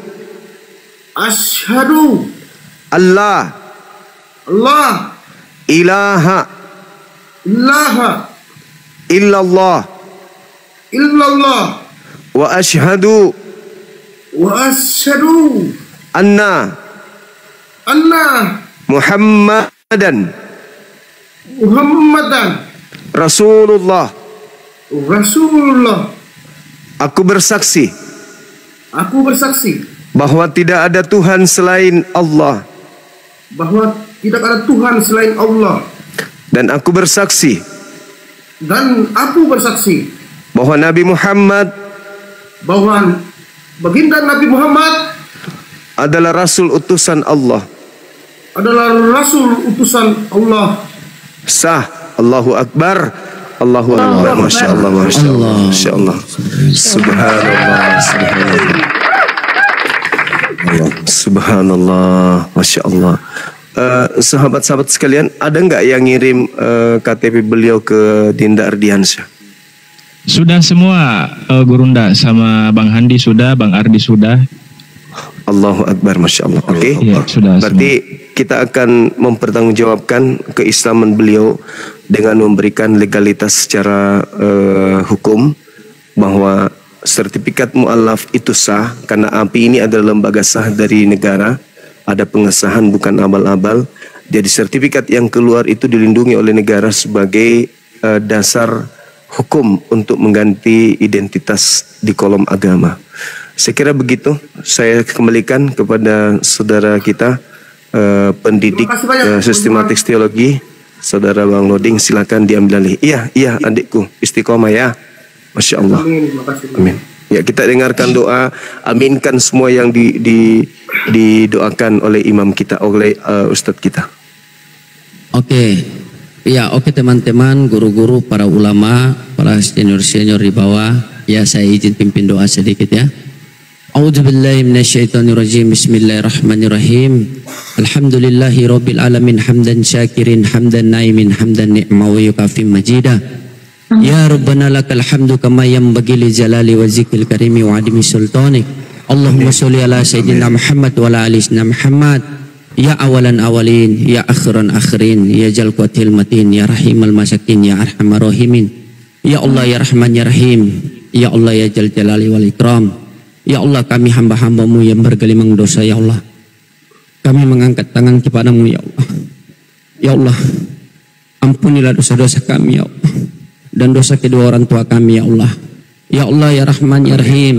Asyhadu. Allah. Allah. Ilaha. Ilaha. Illallah. Illallah. Wa asyhadu. Wa asyhadu. Anna. Muhammadan. Rasulullah. Aku bersaksi. Aku bersaksi. Bahwa tidak ada Tuhan selain Allah. Bahwa tidak ada Tuhan selain Allah. Dan aku bersaksi bahwa Nabi Muhammad baginda Nabi Muhammad adalah Rasul utusan Allah. Sah. Allahu Akbar. Allahu Akbar. Masya Allah. Masya Allah. Masya Allah. Subhanallah. Subhanallah. Masya Allah. Sahabat-sahabat sekalian, ada nggak yang ngirim KTP beliau ke Dinda Ardiansyah? Sudah semua, Gurunda, sama Bang Handi sudah, Bang Ardi sudah. Allahu Akbar, Masya Allah. Oke, ya, sudah. Berarti semua. Kita akan mempertanggungjawabkan keislaman beliau dengan memberikan legalitas secara hukum bahwa sertifikat mu'alaf itu sah karena API ini adalah lembaga sah dari negara. Ada pengesahan bukan abal-abal. Jadi sertifikat yang keluar itu dilindungi oleh negara sebagai dasar hukum untuk mengganti identitas di kolom agama. Saya kira begitu. Saya kembalikan kepada saudara kita pendidik sistematik teologi, saudara Bang Loding, silakan diambil alih. Iya adikku, istiqomah ya. Masya Allah. Amin. Ya, kita dengarkan doa, aminkan semua yang didoakan oleh imam kita, oleh ustadz kita. Oke. Ya, oke teman-teman, guru-guru, para ulama, para senior-senior di bawah, ya saya izin pimpin doa sedikit ya. A'udzubillahi minasyaitonirrajim. Bismillahirrahmanirrahim. Alhamdulillahi rabbil alamin, hamdan syakirin, hamdan naimin, hamdan ni'ma wa yukafi majidah. Ya Rabbana lakal hamdu kama yanbaghi li jalali wa zikril karimi wa adimi sultanik. Allahumma sholli ala sayyidina Muhammad wa ala ali sayyidina Muhammad. Ya awalan awalin, ya akhiran akhirin, ya jal quatil matin, ya rahimal masakin, ya arhamar rahimin. Ya Allah ya Rahman ya Rahim. Ya Allah ya jal jalali wal ikram. Ya Allah, kami hamba-hambamu yang bergelimang dosa ya Allah. Kami mengangkat tangan kepadamu ya Allah. Ya Allah, ampunilah dosa-dosa kami ya Allah, dan dosa kedua orang tua kami ya Allah. Ya Allah ya Rahman ya Rahim.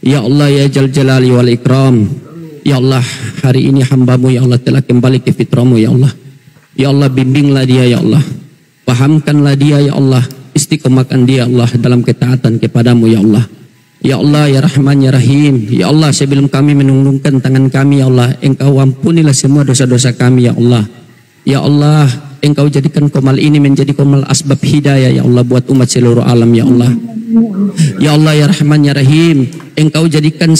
Ya Allah ya Jal Jalali wal Ikram. Ya Allah, hari ini hambamu ya Allah telah kembali ke fitramu ya Allah. Ya Allah, bimbinglah dia ya Allah. Pahamkanlah dia ya Allah. Istiqomahkan dia Allah dalam ketaatan kepadamu ya Allah. Ya Allah ya Rahman ya Rahim. Ya Allah, sebelum kami menundukkan tangan kami ya Allah, Engkau ampunilah semua dosa-dosa kami ya Allah. Ya Allah, Engkau jadikan komal ini menjadi komal asbab hidayah ya Allah buat umat seluruh alam ya Allah. Ya Allah ya Rahman ya Rahim, Engkau jadikan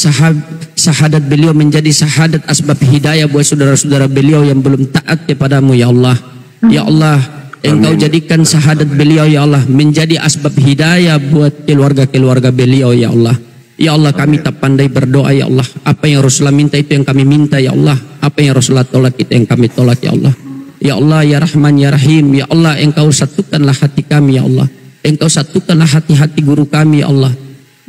syahadat beliau menjadi syahadat asbab hidayah buat saudara-saudara beliau yang belum taat kepadamu ya Allah. Ya Allah, Engkau jadikan syahadat beliau ya Allah menjadi asbab hidayah buat keluarga-keluarga beliau ya Allah. Ya Allah, kami tak pandai berdoa ya Allah. Apa yang Rasulullah minta itu yang kami minta ya Allah. Apa yang Rasulullah tolak itu yang kami tolak ya Allah. Ya Allah ya Rahman ya Rahim. Ya Allah, Engkau satukanlah hati kami ya Allah. Engkau satukanlah hati-hati guru kami ya Allah.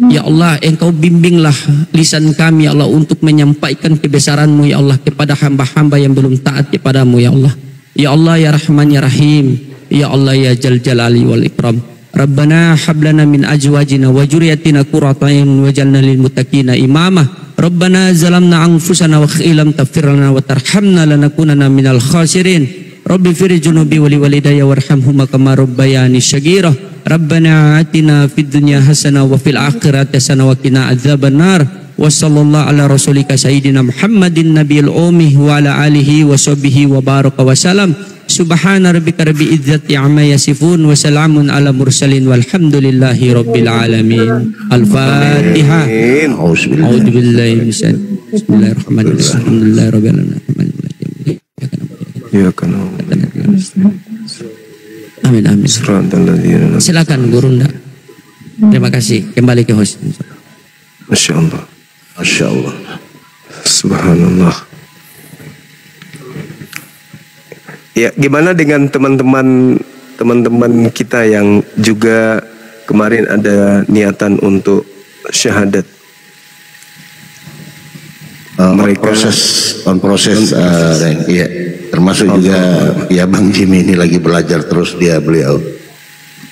Ya Allah, Engkau bimbinglah lisan kami ya Allah untuk menyampaikan kebesaran-Mu ya Allah kepada hamba-hamba yang belum taat kepadamu ya Allah. Ya Allah ya Rahman ya Rahim. Ya Allah ya Jal Jalali wal Ikram. Rabbana hablana min azwajina wa dzurriyyatina qurrata a'yun waj'alna lil muttaqina imama. Rabbana zalamna anfusana wa illam taghfir lana wa tarhamna lanakunanna minal khasirin. Rabbi fir junubi wa liwalidayya warhamhuma kama rabbayani shaghira. Rabbana atina fid dunya hasanah wa fil akhirati hasanah wa qina adzabannar. Wa sallallahu ala rasulika sayyidina Muhammadin nabiyil ummi wa ala alihi wa sahbihi wa baraka wa salam. Subhana rabbika rabbil izzati amma yasifun wa salamun ala mursalin walhamdulillahi rabbil alamin. Al-Fatihah. A'udzu billahi minasyaitonir Bismillahirrahmanirrahim. Alhamdulillahi rabbil alamin. Ya kan. Amin amin. Silakan Gurunda. Terima kasih. Kembali ke host. Masya Allah. Masya Allah. Subhanallah. Ya, gimana dengan teman-teman kita yang juga kemarin ada niatan untuk syahadat? Mereka on proses, iya, termasuk juga ya Bang Jimmy ini lagi belajar terus beliau.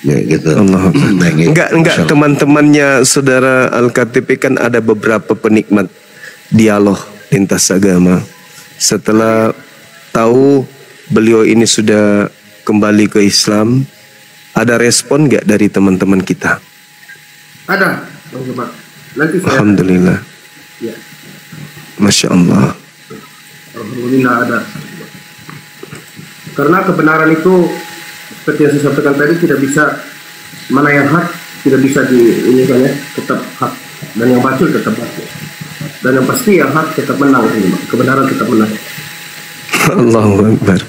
Ya, gitu. Enggak teman-temannya saudara Al-KTP kan ada beberapa penikmat dialog lintas agama. Setelah tahu beliau ini sudah kembali ke Islam, ada respon nggak dari teman-teman kita? Ada, Bang Jumat. Nanti saya. Alhamdulillah. Ya. Masya Allah. Alhamdulillah ada. Karena kebenaran itu seperti yang saya sampaikan tadi tidak bisa, mana yang hak tidak bisa ini kan ya, tetap hak, dan yang batil tetap batil. Dan yang pasti yang hak tetap menang, kebenaran tetap menang. Allahu Akbar.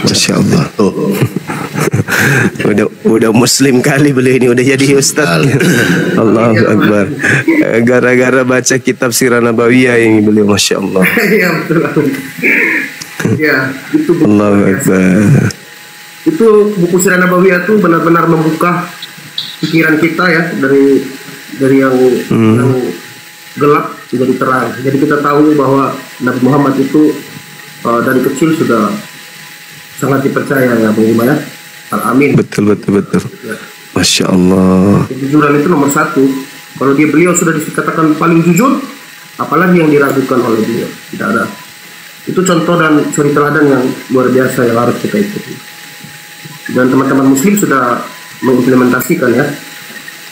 Masya Allah. udah muslim kali beliau ini, udah jadi ustaz. Allahu Akbar. Gara-gara baca kitab Sirah Nabawiyah ini beliau, Masya Allah. Iya betul. Ya, itu buku. Allahu Akbar. Itu buku Sirah Nabawiyah itu benar-benar membuka pikiran kita ya, dari yang gelap menjadi terang. Jadi kita tahu bahwa Nabi Muhammad itu dari kecil sudah sangat dipercaya ya Bung Ima ya. Al-Amin. Betul. Ya. Masya Allah. Kejujuran itu nomor satu. Kalau beliau sudah dikatakan paling jujur, apalagi yang diragukan oleh beliau? Tidak ada. Itu contoh dan suri teladan yang luar biasa yang harus kita ikuti. Dan teman-teman muslim sudah mengimplementasikan ya.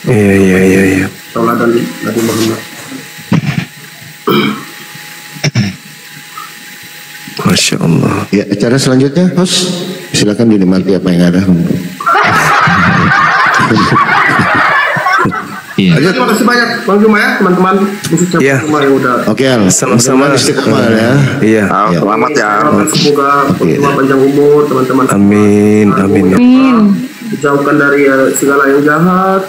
Iya. Teladan Nabi Muhammad. Masya Allah. Ya, acara selanjutnya, host, silakan dinikmati apa yang ada. Iya. Terima kasih banyak Bang Juma ya, teman-teman khususnya ya. Bang Juma yang udah. Oke, sama-sama istiqomah ya. Iya. Selamat ya. Semoga Bang panjang umur teman-teman. Amin. Dijauhkan dari segala yang jahat.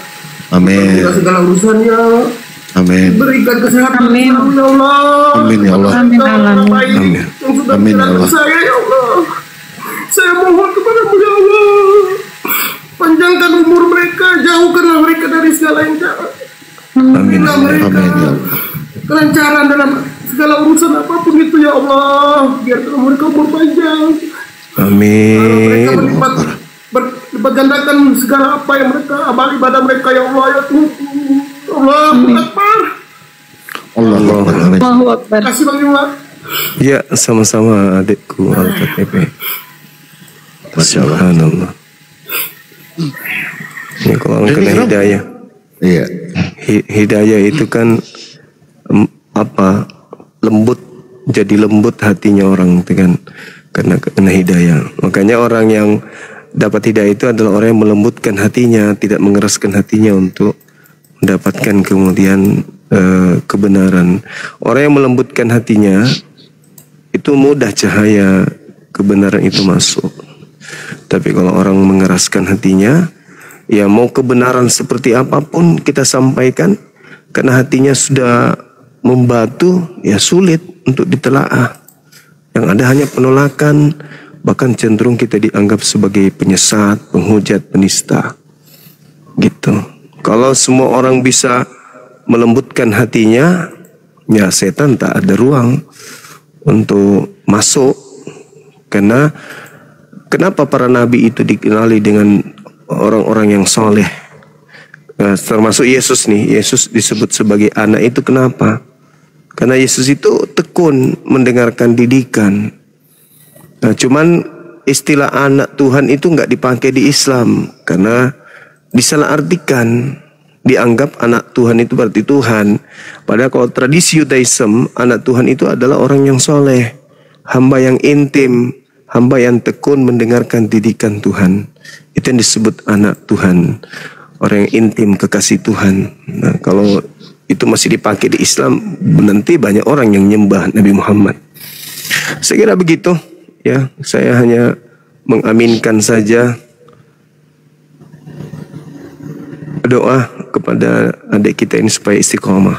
Amin. Segala urusannya. Amin. Berikan kesehatan ya Allah. Amin ya Allah. Amin. Amin ya Allah. Saya ya Allah. Saya mohon kepadamu ya Allah. Panjangkan umur mereka, jauhkanlah mereka dari segala yang jahat. Amin. Amin ya Allah. Kelancaran dalam segala urusan apapun itu ya Allah. Biarkan mereka umur panjang. Amin. Mereka berlipat gandakan segala apa yang mereka amal ibadah mereka ya Allah ya Tuhan. Allahu Akbar. Allahu Akbar. Terima kasih Bang Juma. Ya, sama-sama adikku Al-KTP. Subhanallah. Ini kalau orang kena hidayah. Iya. Hidayah itu kan lembut, jadi lembut hatinya orang itu kan, karena kena hidayah. Makanya orang yang dapat hidayah itu adalah orang yang melembutkan hatinya, tidak mengeraskan hatinya untuk mendapatkan kemudian kebenaran. Orang yang melembutkan hatinya itu mudah cahaya kebenaran itu masuk. Tapi kalau orang mengeraskan hatinya, ya mau kebenaran seperti apapun kita sampaikan, karena hatinya sudah membatu, ya sulit untuk ditelaah. Yang ada hanya penolakan, bahkan cenderung kita dianggap sebagai penyesat, penghujat, penista. Gitu. Kalau semua orang bisa melembutkan hatinya, ya setan tak ada ruang untuk masuk. Karena kenapa para nabi itu dikenali dengan orang-orang yang soleh? Nah, termasuk Yesus nih. Yesus disebut sebagai anak itu kenapa? Karena Yesus itu tekun mendengarkan didikan. Nah, cuman istilah anak Tuhan itu nggak dipakai di Islam karena disalahartikan, dianggap anak Tuhan itu berarti Tuhan. Padahal kalau tradisi Yudaism, anak Tuhan itu adalah orang yang soleh, hamba yang intim, hamba yang tekun mendengarkan didikan Tuhan. Itu yang disebut anak Tuhan, orang yang intim kekasih Tuhan. Nah, kalau itu masih dipakai di Islam, nanti banyak orang yang nyembah Nabi Muhammad. Saya kira begitu. Ya, saya hanya mengaminkan saja. Doa kepada adik kita ini supaya istiqomah.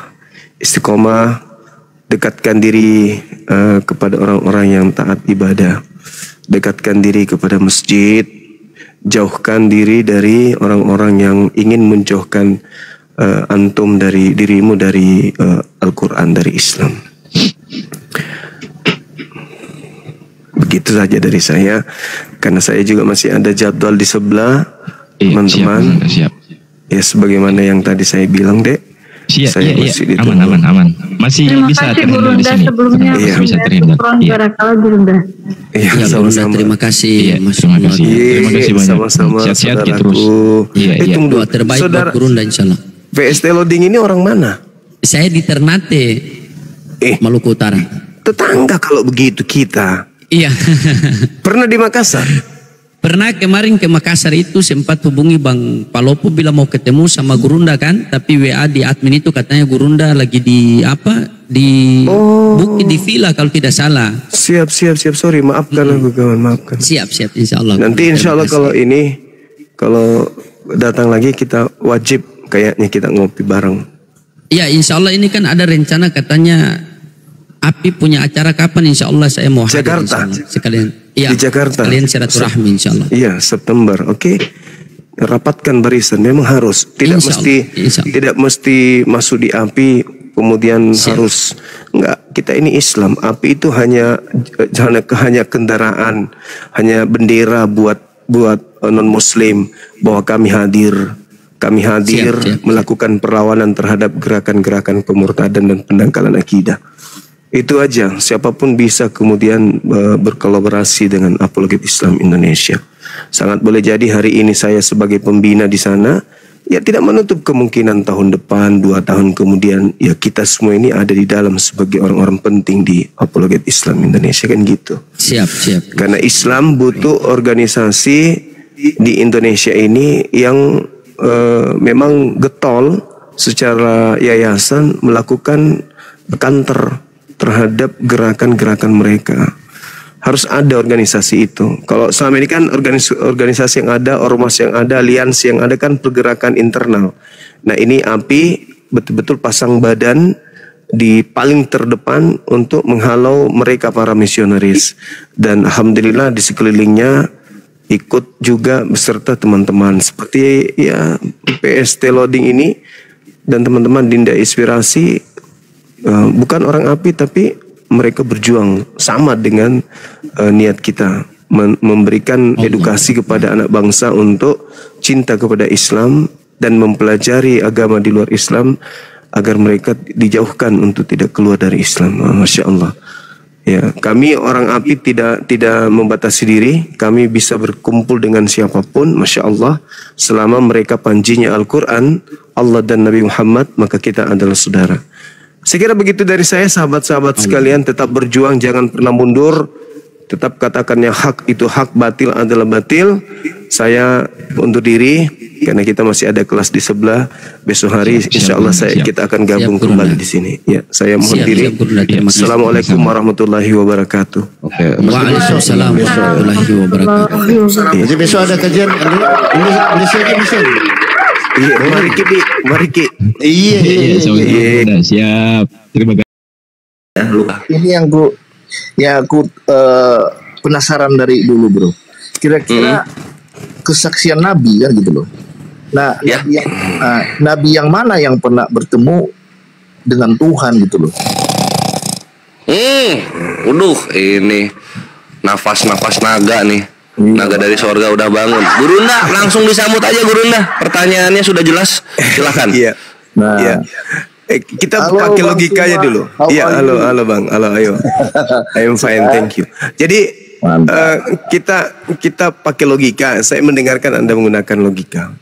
Istiqomah, dekatkan diri kepada orang-orang yang taat ibadah. Dekatkan diri kepada masjid. Jauhkan diri dari orang-orang yang ingin menjauhkan antum dari dirimu dari Al-Quran, dari Islam. Begitu saja dari saya. Karena saya juga masih ada jadwal di sebelah, teman-teman. Siap. Ya sebagaimana yang tadi saya bilang, Dek, Iya, aman. Masih bisa terhindar di sini. Sebelumnya bisa terhindar. Iya, sama-sama. Terima kasih. Terima kasih banyak. Sama-sama. Sehat-sehat terus. Iya. Doa terbaik buat Gurunda insyaallah. VST Loading ini orang mana? Saya di Ternate, Maluku Utara. Tetangga kalau begitu kita. Iya. Pernah di Makassar? Pernah kemarin ke Makassar itu sempat hubungi Bang Palopo bilang mau ketemu sama Gurunda kan, tapi WA di admin itu katanya Gurunda lagi di Bukit di villa kalau tidak salah. Siap. Sorry, maafkan aku kawan, maafkan. Siap insya Allah. Nanti insya Allah kalau datang lagi kita wajib kayaknya kita ngopi bareng. Iya, insya Allah ini kan ada rencana katanya Api punya acara kapan? Insya Allah saya mau hadir. Jakarta. Sekalian. Iya. Di Jakarta. Sekalian silaturahmi insya Allah. Iya, September. Oke. Rapatkan barisan. Memang harus. Tidak mesti masuk di Api kemudian harus enggak. Kita ini Islam. Api itu hanya kendaraan, hanya bendera buat non Muslim bahwa kami hadir. Siap. Melakukan perlawanan terhadap gerakan-gerakan pemurtadan dan pendangkalan akidah. Itu aja, siapapun bisa kemudian berkolaborasi dengan Apologet Islam Indonesia. Sangat boleh jadi hari ini saya sebagai pembina di sana, ya tidak menutup kemungkinan tahun depan, 2 tahun kemudian, ya kita semua ini ada di dalam sebagai orang-orang penting di Apologet Islam Indonesia, kan gitu. Siap. Karena Islam butuh organisasi di Indonesia ini yang memang getol secara yayasan melakukan kantor terhadap gerakan-gerakan mereka. Harus ada organisasi itu. Kalau selama ini kan organisasi yang ada, ormas yang ada, aliansi yang ada kan pergerakan internal. Nah ini API betul-betul pasang badan di paling terdepan untuk menghalau mereka para misionaris. Dan alhamdulillah di sekelilingnya ikut juga beserta teman-teman seperti ya PST Loading ini dan teman-teman Dinda Inspirasi. Bukan orang API tapi mereka berjuang sama dengan niat kita memberikan edukasi kepada anak bangsa untuk cinta kepada Islam dan mempelajari agama di luar Islam agar mereka dijauhkan untuk tidak keluar dari Islam. Masya Allah. Ya, kami orang API tidak membatasi diri. Kami bisa berkumpul dengan siapapun, Masya Allah. Selama mereka panjinya Al-Quran, Allah dan Nabi Muhammad, maka kita adalah saudara. Saya kira begitu dari saya, sahabat-sahabat sekalian. Tetap berjuang, jangan pernah mundur. Tetap katakan yang hak itu hak, batil adalah batil. Saya undur diri karena kita masih ada kelas di sebelah. Besok hari insya Allah kita akan gabung kembali di sini. Ya, saya mohon diri. Assalamualaikum warahmatullahi wabarakatuh. Waalaikumsalam warahmatullahi wabarakatuh. Jadi besok ada kajian Indonesia. Iya, mari Ki. Iya. Siap. Terima kasih. Ini yang aku penasaran dari dulu, bro. Kira-kira kesaksian Nabi kan gitu loh. Nah, Nabi yang mana yang pernah bertemu dengan Tuhan gitu loh? Ini nafas naga nih. Naga dari sorga udah bangun. Gurunda, langsung disambut aja Gurunda. Pertanyaannya sudah jelas. Silakan. Iya. Kita pakai logikanya dulu. Iya, halo Bang. Halo, ayo. I'm fine, thank you. Jadi kita pakai logika. Saya mendengarkan Anda menggunakan logika.